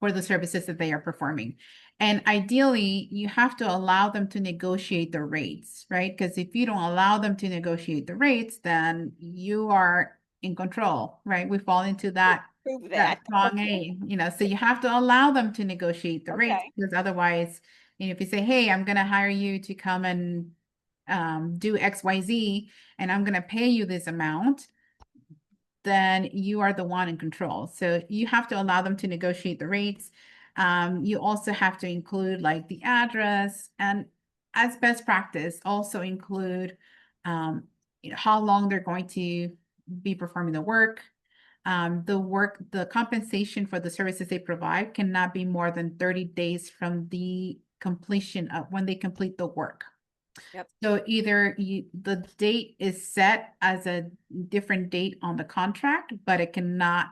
for the services that they are performing. And ideally, you have to allow them to negotiate the rates, right? Because if you don't allow them to negotiate the rates, then you are in control, right? We fall into Prove that that. strong Okay. A, so you have to allow them to negotiate the rates Okay. because otherwise, if you say, hey, I'm going to hire you to come and do XYZ and I'm going to pay you this amount, then you are the one in control. So you have to allow them to negotiate the rates. You also have to include like the address and as best practice, also include how long they're going to be performing the work. The compensation for the services they provide cannot be more than 30 days from the completion of when they complete the work. Yep. So either the date is set as a different date on the contract, but it cannot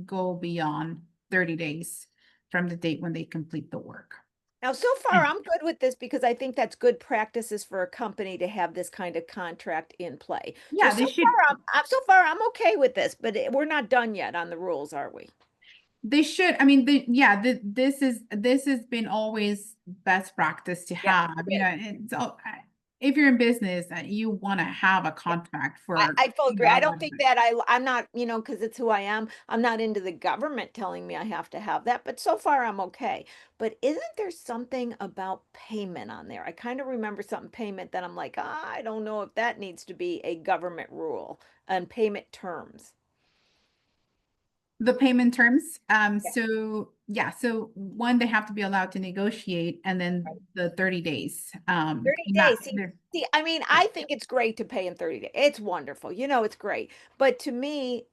go beyond 30 days from the date when they complete the work. Now, so far, I'm good with this because I think that's good practices for a company to have this kind of contract in play. So Yeah, so they should. far, I'm okay with this, but we're not done yet on the rules, are we? They should. I mean, this has been always best practice to Yeah, have. it is. If you're in business, you want to have a Yeah. contract I, for I fully agree. I don't otherwise. think that I'm not, because it's who I am. I'm not into the government telling me I have to have that, but so far I'm okay. But isn't there something about payment on there? I kind of remember something payment that I'm like, I don't know if that needs to be a government rule and payment terms. The payment terms. Yeah. So yeah, so one, they have to be allowed to negotiate, and then the 30 days. 30 Not days. See, there. see, I mean, I think it's great to pay in 30 days. It's wonderful. It's great. But to me,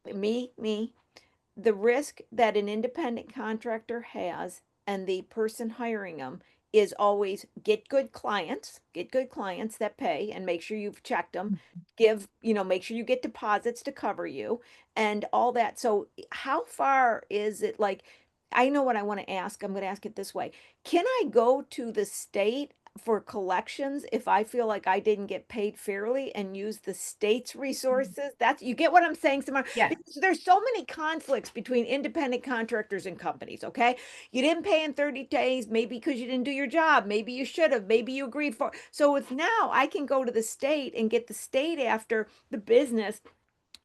the risk that an independent contractor has and the person hiring them is always get good clients that pay and make sure you've checked them, make sure you get deposits to cover you and all that. So how far is it like, I know what I want to ask. I'm going to ask it this way. Can I go to the state for collections if I feel like I didn't get paid fairly and use the state's resources? That's, you get what I'm saying, Samara? Yes. Because there's so many conflicts between independent contractors and companies, okay? You didn't pay in 30 days, maybe because you didn't do your job, maybe you should have, maybe you agreed for. So if now I can go to the state and get the state after the business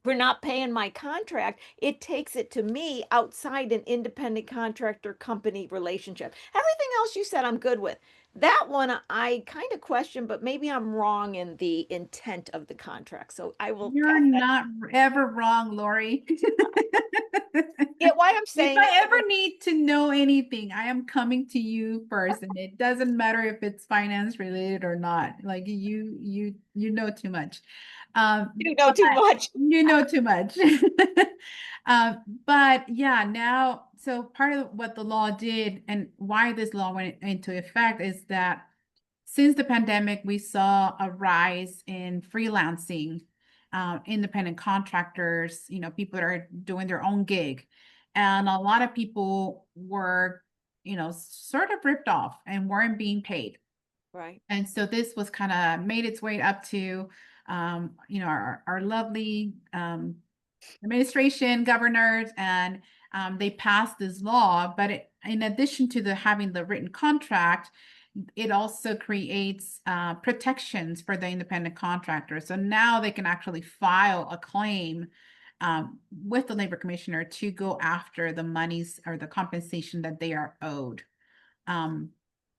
for not paying my contract, it takes it to me outside an independent contractor company relationship. Everything else you said, I'm good with. That one I kind of question, but maybe I'm wrong in the intent of the contract. So I will You're pass that. not ever wrong, Lori. Yeah, why I'm If saying I it, ever need to know anything, I am coming to you first, and it doesn't matter if it's finance related or not. Like you know too much. you know But too much. you know too much. But yeah, now, so part of what the law did and why this law went into effect is that since the pandemic, we saw a rise in freelancing, independent contractors, people that are doing their own gig. And a lot of people were, sort of ripped off and weren't being paid. Right. And so this was kind of made its way up to, our lovely administration, governors, and they passed this law. But in addition to having the written contract, it also creates protections for the independent contractor. So now they can actually file a claim with the labor commissioner to go after the monies or the compensation that they are owed. Um,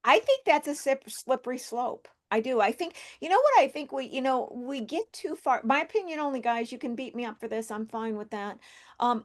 I think that's a slippery slope. I do. I think, you know what I think we get too far. My opinion only, guys, you can beat me up for this. I'm fine with that.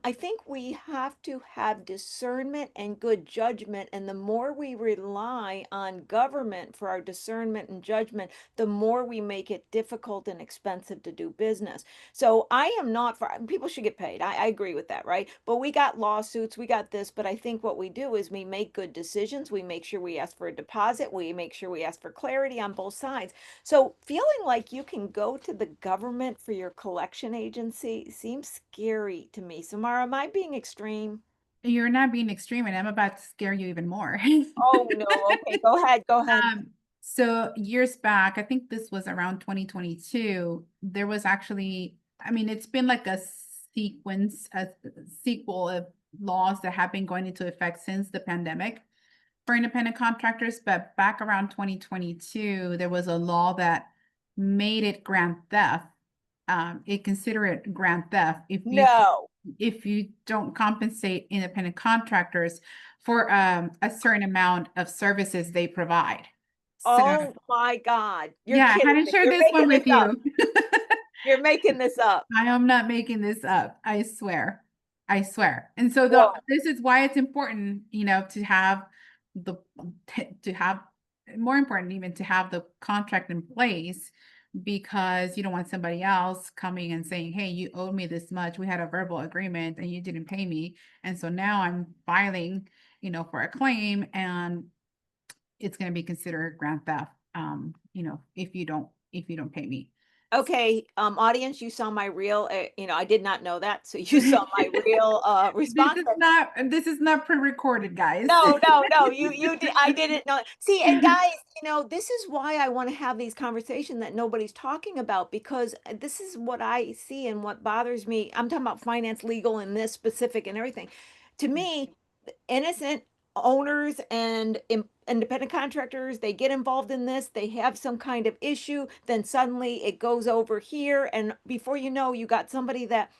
I think we have to have discernment and good judgment. And the more we rely on government for our discernment and judgment, the more we make it difficult and expensive to do business. So I am not for people should get paid. I agree with that, right? But we got lawsuits, we got this. But I think what we do is we make good decisions. We make sure we ask for a deposit. We make sure we ask for clarity on both sides. So feeling like you can go to the government for your collection agency seems scary to me. Samara, am I being extreme? you're not being extreme, and I'm about to scare you even more. Oh no. Okay, go ahead. Go ahead. Um, so years back, I think this was around 2022, there was actually, I mean, it's been like a sequel of laws that have been going into effect since the pandemic for independent contractors. But back around 2022, there was a law that made it grand theft. It consider it grand theft No. if you don't compensate independent contractors for a certain amount of services they provide. So Oh my God. You're yeah, I kidding hadn't me. shared You're this one making this with up. you. You're making this up. I am not making this up. I swear. I swear. And so Whoa. this is why it's important, to have the to have more important even to have the contract in place, because you don't want somebody else coming and saying, "Hey, you owed me this much. We had a verbal agreement and you didn't pay me." And so now I'm filing, for a claim, and it's going to be considered grand theft, if you don't pay me. Okay, audience, you saw my real, I did not know that. So you saw my real This response. is not pre-recorded, guys. No, no, no. You did. I didn't know. See, and guys, this is why I want to have these conversations that nobody's talking about, because this is what I see and what bothers me. I'm talking about finance, legal, and this specific and everything. To me, innocent owners and independent contractors, they get involved in this, they have some kind of issue, then suddenly it goes over here, and before you know, you got somebody that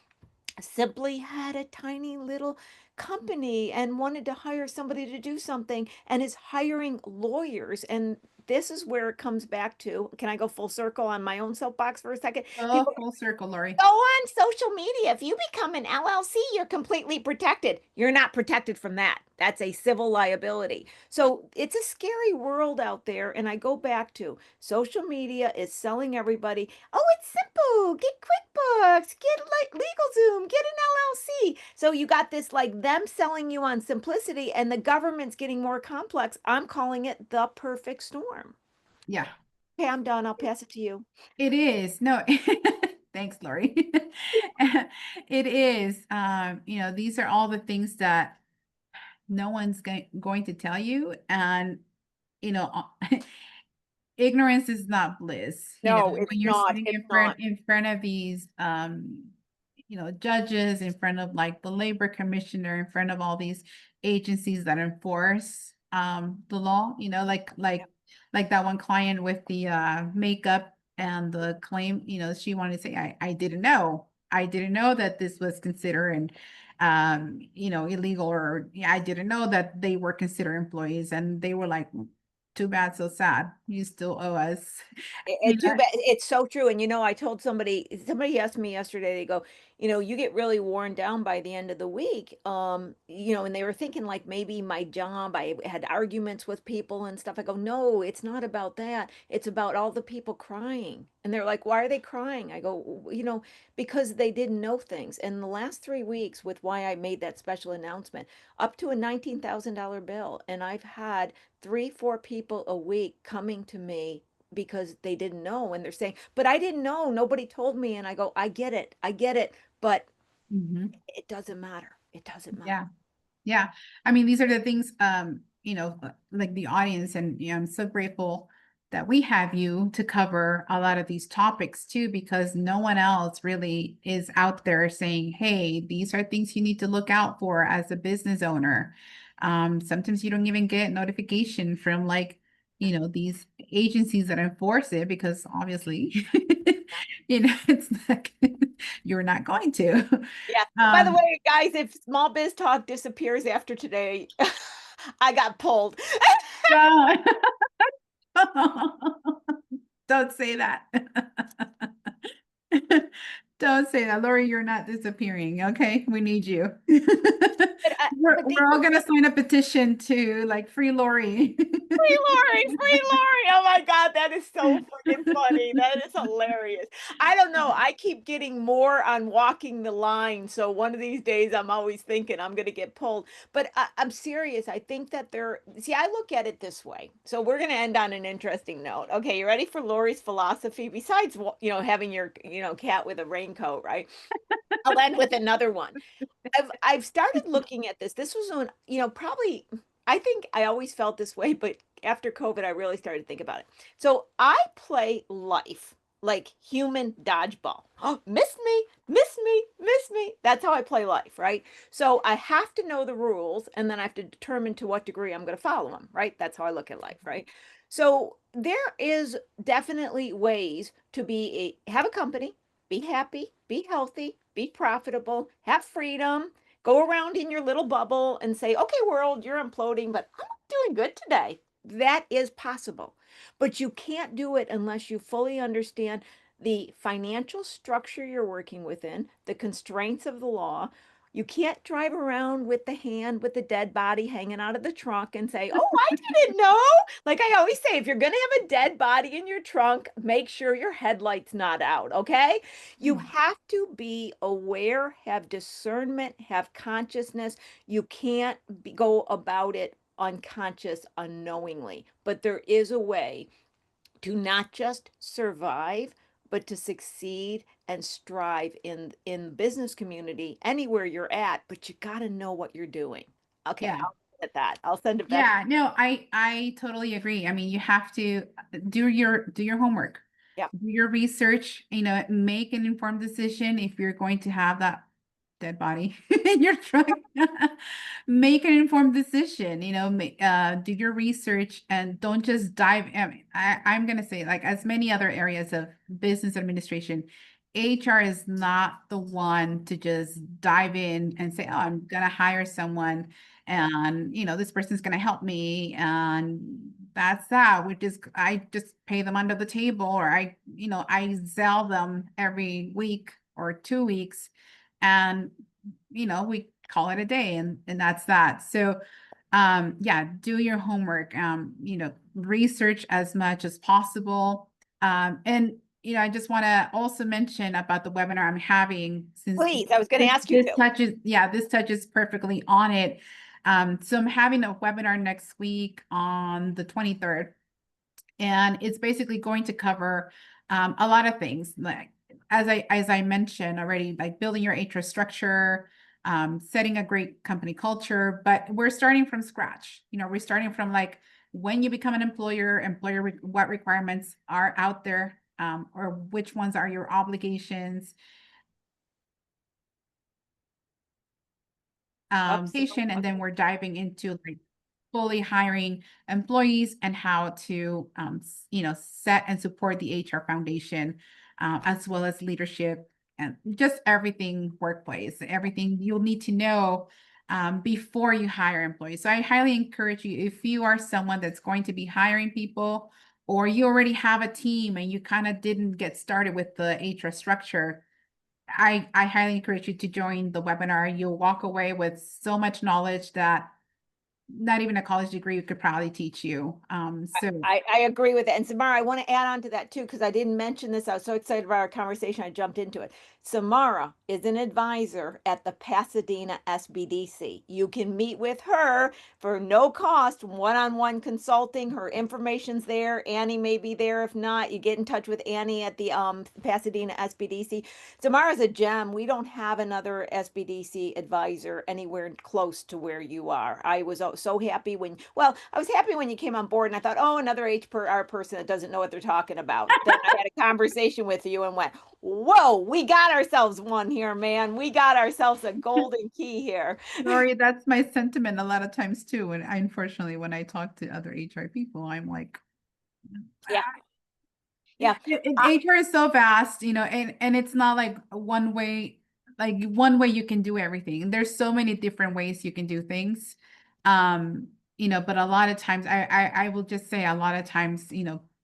simply had a tiny little company and wanted to hire somebody to do something and is hiring lawyers. And this is where it comes back to, can I go full circle on my own soapbox for a second? Oh, People full circle, Lori. go on social media. If you become an LLC, you're completely protected. You're not protected from that. That's a civil liability. So it's a scary world out there. And I go back to social media is selling everybody. Oh, it's simple. Get QuickBooks, get like LegalZoom, get an LLC. So you got this like them selling you on simplicity, and the government's getting more complex. I'm calling it the perfect storm. Yeah, Okay, I'm done. I'll pass it to you. it is. No, thanks, Lori. It is. These are all the things that no one's going to tell you. And, you know, ignorance is not bliss. No, it's When you're not. sitting It's in not. front of these judges, in front of like the labor commissioner, in front of all these agencies that enforce the law, like that one client with the makeup and the claim, she wanted to say, I didn't know. I didn't know that this was considered illegal, or yeah, I didn't know that they were considered employees. And they were like, too bad, so sad. You still owe us. You Too know? bad. It's so true. And I told somebody asked me yesterday, they go, you get really worn down by the end of the week. And they were thinking like maybe my job, I had arguments with people and stuff. I go, no, it's not about that. It's about all the people crying. And they're like, why are they crying? I go, because they didn't know things. And the last 3 weeks with why I made that special announcement, up to a $19,000 bill. And I've had 3, 4 people a week coming to me because they didn't know, and they're saying, but I didn't know, nobody told me. And I go, I get it, but Mhm. it doesn't matter, it doesn't matter. Yeah. Yeah. I mean, these are the things, like the audience, and I'm so grateful that we have you to cover a lot of these topics too, because no one else really is out there saying, hey, these are things you need to look out for as a business owner. Sometimes you don't even get notification from these agencies that enforce it, because obviously, it's like you're not going to. Yeah. And by the Um, way, guys, if small biz talk disappears after today, I got pulled. no. Don't say that. Don't say that. Lori, you're not disappearing. Okay. We need you. but, I, We're, but they we're all going to sign a petition to like free Lori. Free Lori, free Lori. Oh my God, that is so freaking funny. That is hilarious. I don't know. I keep getting more on walking the line. So one of these days I'm always thinking I'm going to get pulled. But I'm serious. I think that I look at it this way. So we're going to end on an interesting note. Okay, you ready for Lori's philosophy? Besides, having your, cat with a raincoat, right? I'll end with another one. I've started looking at this. This was on, probably I think I always felt this way, but after COVID, I really started to think about it. So I play life like human dodgeball. Oh, miss me, miss me, miss me. That's how I play life, right? So I have to know the rules, and then I have to determine to what degree I'm going to follow them, right? That's how I look at life, right? So there is definitely ways to have a company, be happy, be healthy, be profitable, have freedom, go around in your little bubble and say, okay, world, you're imploding, but I'm doing good today. That is possible. But you can't do it unless you fully understand the financial structure you're working within, the constraints of the law. You can't drive around with the hand with the dead body hanging out of the trunk and say, oh, I didn't know. Like I always say, if you're going to have a dead body in your trunk, make sure your headlight's not out, okay? You have to be aware, have discernment, have consciousness. You can't go about it unconscious, unknowingly. But there is a way to not just survive, but to succeed and strive in business community anywhere you're at. But you got to know what you're doing. Okay, Yeah. I'll leave it at that. I'll send it back. Yeah, no, I totally agree. I mean, you have to do your homework, Yeah. do your research, make an informed decision if you're going to have that dead body in your truck. Make an informed decision, do your research, and don't just dive. I mean, I'm gonna say, like, as many other areas of business administration, HR is not the one to just dive in and say, oh, I'm gonna hire someone, and this person's going to help me, and that's that. I just pay them under the table, or I sell them every week or 2 weeks, and we call it a day, and that's that. So yeah, do your homework, research as much as possible. And I just want to also mention about the webinar I'm having, since Please, I was going to this, ask you this to. touches, yeah, this touches perfectly on it. So I'm having a webinar next week on the 23rd, and it's basically going to cover a lot of things, like as I mentioned already, like building your HR structure, setting a great company culture. But we're starting from scratch. We're starting from, like, when you become an employer, what requirements are out there, or which ones are your obligations, Absolutely. and then we're diving into, like, fully hiring employees, and how to set and support the HR foundation, as well as leadership and just everything workplace, everything you'll need to know before you hire employees. So I highly encourage you, if you are someone that's going to be hiring people, or you already have a team and you kind of didn't get started with the HR structure, I highly encourage you to join the webinar. You'll walk away with so much knowledge that not even a college degree could probably teach you. I agree with it. And Samara, I want to add on to that too, because I didn't mention this. I was so excited about our conversation, I jumped into it. Samara is an advisor at the Pasadena SBDC. You can meet with her for no cost, one-on-one consulting. Her information's there. Annie may be there. If not, you get in touch with Annie at the Pasadena SBDC. Samara's a gem. We don't have another SBDC advisor anywhere close to where you are. I was so happy I was happy when you came on board, and I thought, oh, another HR person that doesn't know what they're talking about. Then I had a conversation with you and went, whoa, we got ourselves one here, man. We got ourselves a golden key here. Lori, that's my sentiment a lot of times too. And unfortunately, when I talk to other HR people, I'm like, Yeah. Yeah. HR is so vast, and it's not like one way you can do everything. There's so many different ways you can do things. But a lot of times I will just say a lot of times,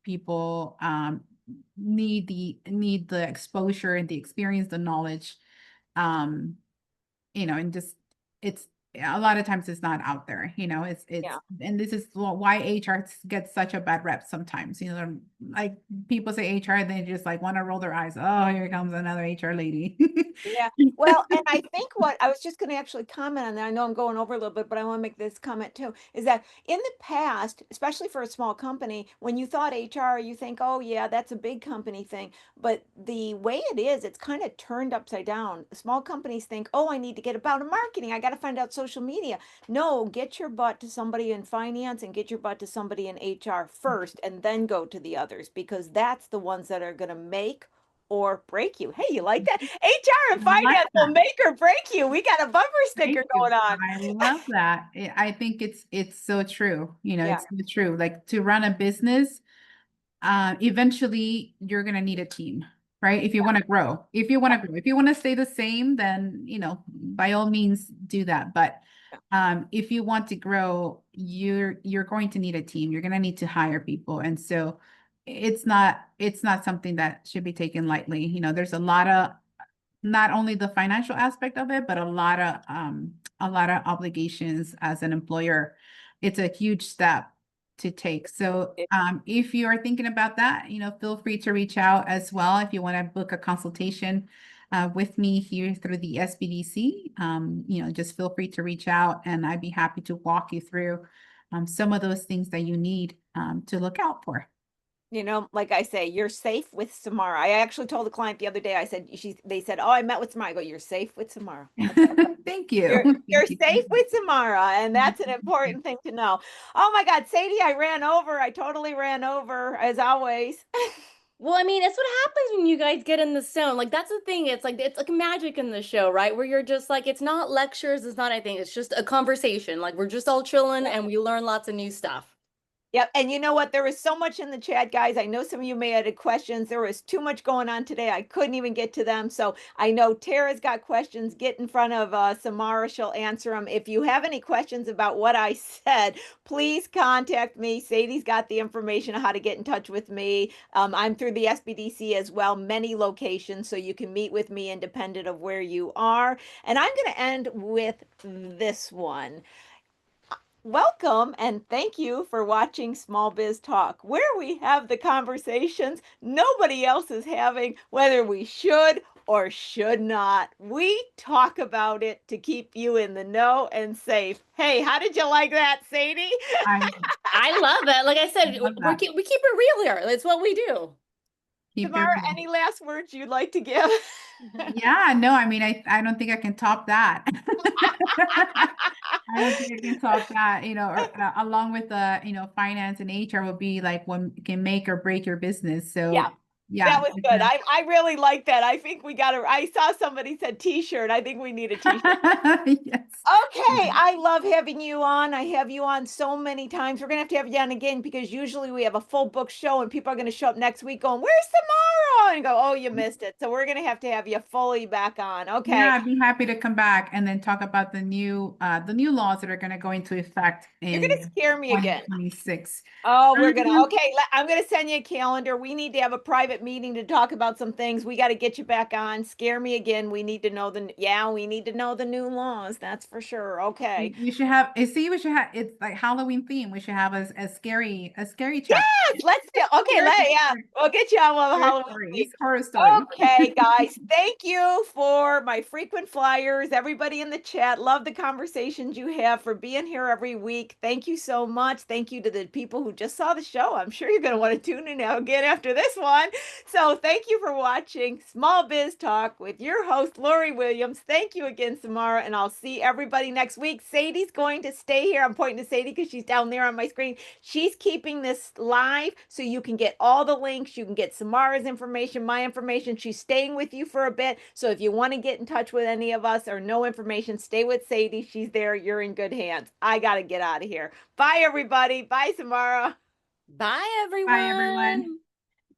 people need the exposure and the experience, the knowledge, and just it's a lot of times it's not out there, Yeah. and this is why HR gets such a bad rep sometimes, like people say HR, they just like want to roll their eyes. Oh, here comes another HR lady. Yeah. Well, and I think what I was just going to actually comment on that, I know I'm going over a little bit, but I want to make this comment too, is that in the past, especially for a small company, when you thought HR, you think, oh yeah, that's a big company thing. But the way it is, it's kind of turned upside down. Small companies think, oh, I need to get about marketing. I got to find out social media. No, get your butt to somebody in finance and get your butt to somebody in HR first, and then go to the others, because that's the ones that are going to make or break you. Hey, you like that? HR and I like finance will that. make or break you. We got a bumper Thank sticker you. going on. I love that. I think it's so true. Yeah. It's so true. Like, to run a business, eventually you're gonna need a team, right? If you want to grow. If you want to grow. If you want to stay the same, then by all means do that. But if you want to grow, you're going to need a team. You're gonna need to hire people. And so it's not something that should be taken lightly. There's a lot of, not only the financial aspect of it, but a lot of obligations as an employer. It's a huge step to take. So if you are thinking about that, feel free to reach out as well if you want to book a consultation with me here through the SBDC. Just feel free to reach out, and I'd be happy to walk you through some of those things that you need to look out for. Like I say, you're safe with Samara. I actually told the client the other day, I said, they said, oh, I met with Samara. I go, you're safe with Samara. Thank you. You're Thank you. safe with Samara, and that's an important thing to know. Oh my God, Sadie, I ran over. I totally ran over, as always. Well, I mean, it's what happens when you guys get in the zone. Like, that's the thing. It's like magic in the show, right? Where you're just like, it's not lectures, it's not anything. It's just a conversation. Like, we're just all chilling and we learn lots of new stuff. Yep. And you know what? There was so much in the chat, guys. I know some of you may have had questions. There was too much going on today. I couldn't even get to them. So I know Tara's got questions. Get in front of Samara. She'll answer them. If you have any questions about what I said, please contact me. Sadie's got the information on how to get in touch with me. I'm through the SBDC as well, many locations, so you can meet with me independent of where you are. And I'm going to end with this one. Welcome and thank you for watching Small Biz Talk, where we have the conversations nobody else is having, whether we should or should not. We talk about it to keep you in the know and safe. Hey, how did you like that, Sadie? I love it. Like I said, we keep it real here. That's what we do. Tamara, any last words you'd like to give? Yeah, no, I mean, I don't think I can top that. I don't think I can top that, along with finance and HR will be like what can make or break your business. So yeah, that was good. I really like that. I think I saw somebody said t-shirt. I think we need a t-shirt. Yes. Okay. I love having you on. I have you on so many times. We're going to have you on again, because usually we have a full book show and people are going to show up next week going, where's and go, oh, you missed it. So we're going to have you fully back on. Yeah, Okay. I'd be happy to come back and then talk about the new laws that are going to go into effect You're going to in scare me again. 2026. Oh, we're gonna, Um, okay, I'm gonna send you a calendar. We need to have a private meeting to talk about some things. We got to get you back on. Scare me again. We need to know yeah, we need to know the new laws. That's for sure. Okay. we should have, see, we should have, it's like Halloween theme. We should have a scary chat. Yes, let's do, okay, yeah, we'll get you on one of the Horror Halloween stories, theme. horror stories. Okay, guys, thank you for my frequent flyers. Everybody in the chat, love the conversations you have, for being here every week. Thank you so much. Thank you to the people who just saw the show. I'm sure you're going to want to tune in now again after this one. So thank you for watching Small Biz Talk with your host, Lori Williams. Thank you again, Samara, and I'll see everybody next week. Sadie's going to stay here. I'm pointing to Sadie because she's down there on my screen. She's keeping this live so you can get all the links. You can get Samara's information, my information. She's staying with you for a bit. So if you want to get in touch with any of us or know information, stay with Sadie. She's there. You're in good hands. I got to get out of here. Bye, everybody. Bye, Samara. Bye, Bye, everyone. everyone.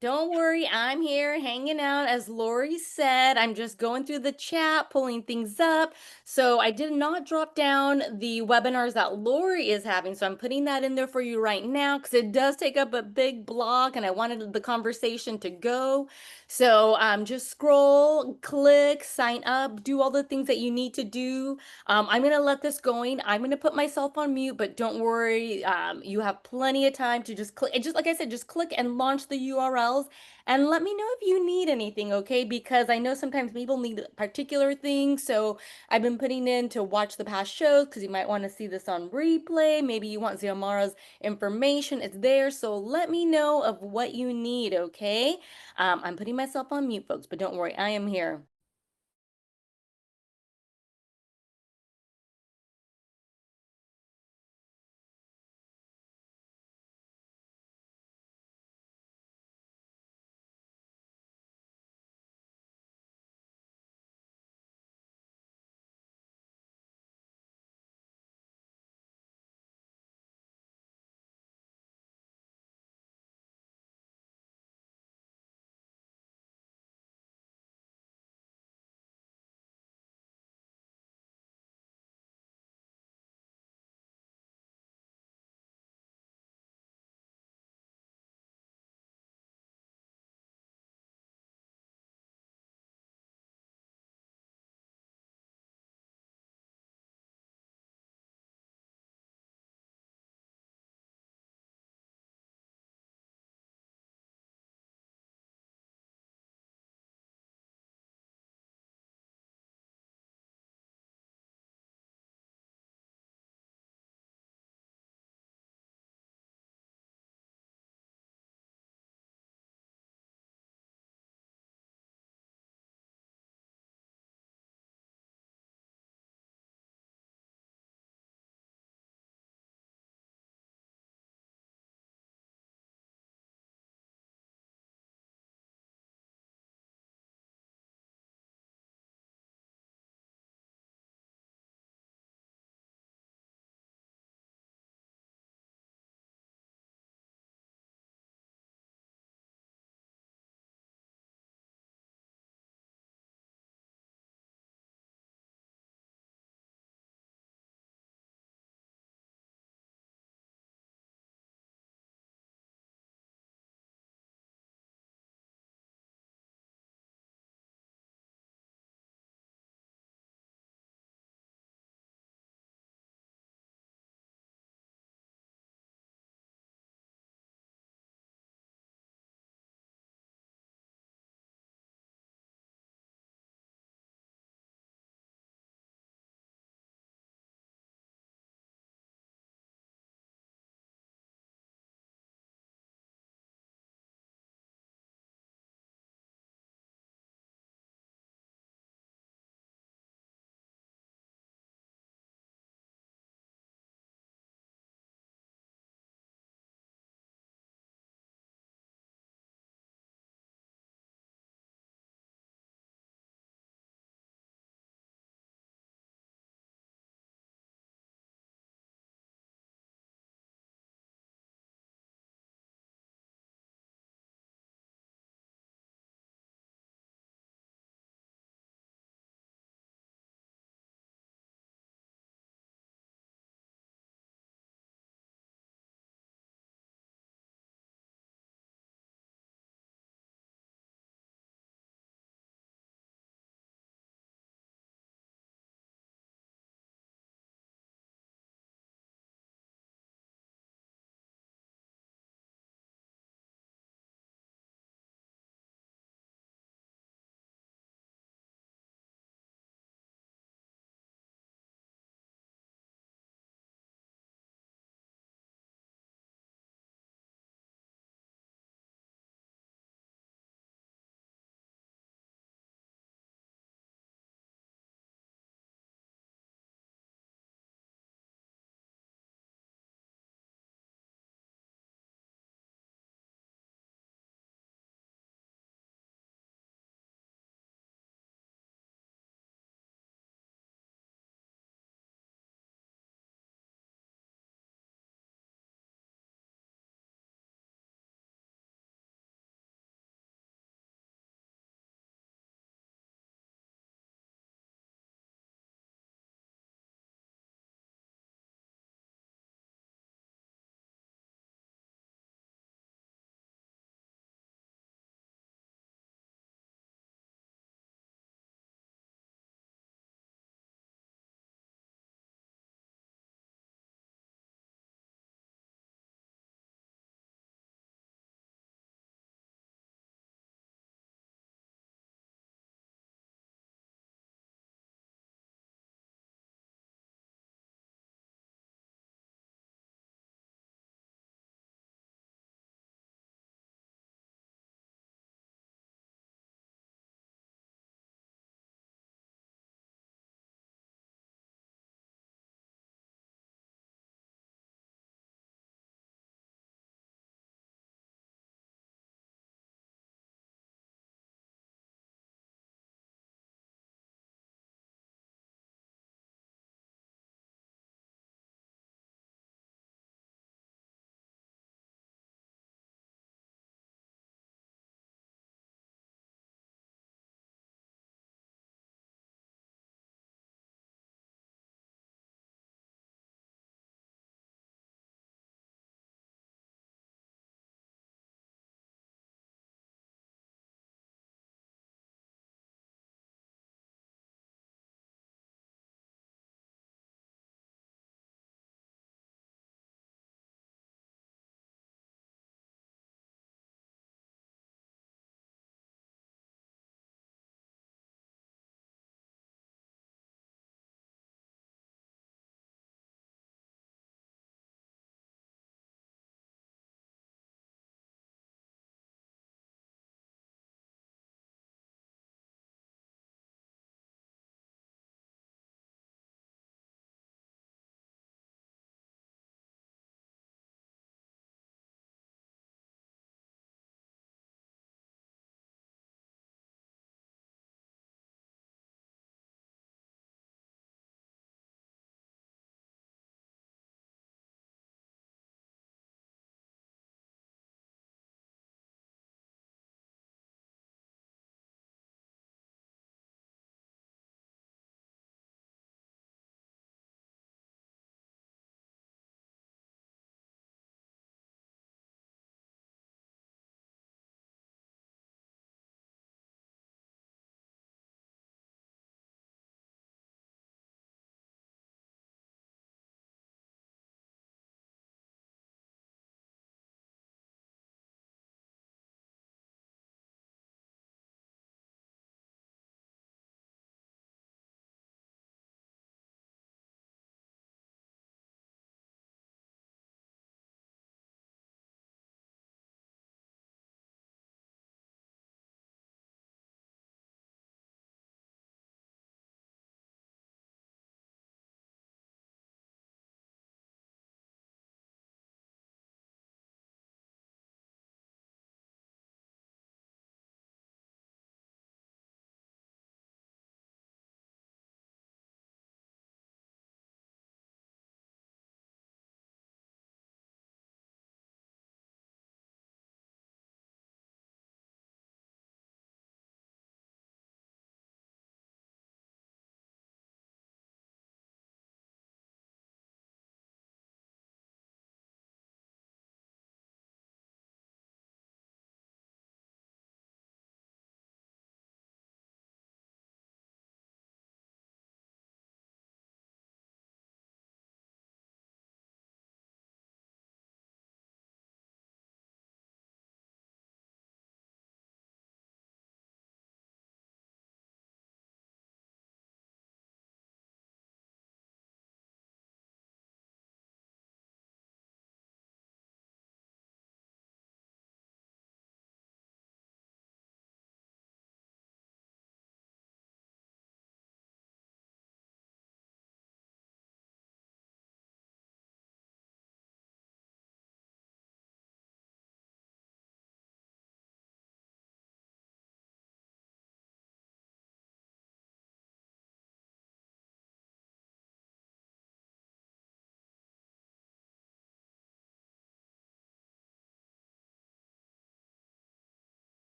Don't worry, I'm here hanging out. As Lori said, I'm just going through the chat, pulling things up. So I did not drop down the webinars that Lori is having. So I'm putting that in there for you right now because it does take up a big block and I wanted the conversation to go. So just scroll, click, sign up, do all the things that you need to do. I'm going to let this going. I'm going to put myself on mute, but don't worry. You have plenty of time to just click. And just like I said, just click and launch the URLs and let me know if you need anything, okay? Because I know sometimes people need particular things. So I've been putting in to watch the past shows because you might want to see this on replay. Maybe you want Xiomara's information. It's there. So let me know of what you need, okay? I'm putting myself on mute, folks, but don't worry, I am here.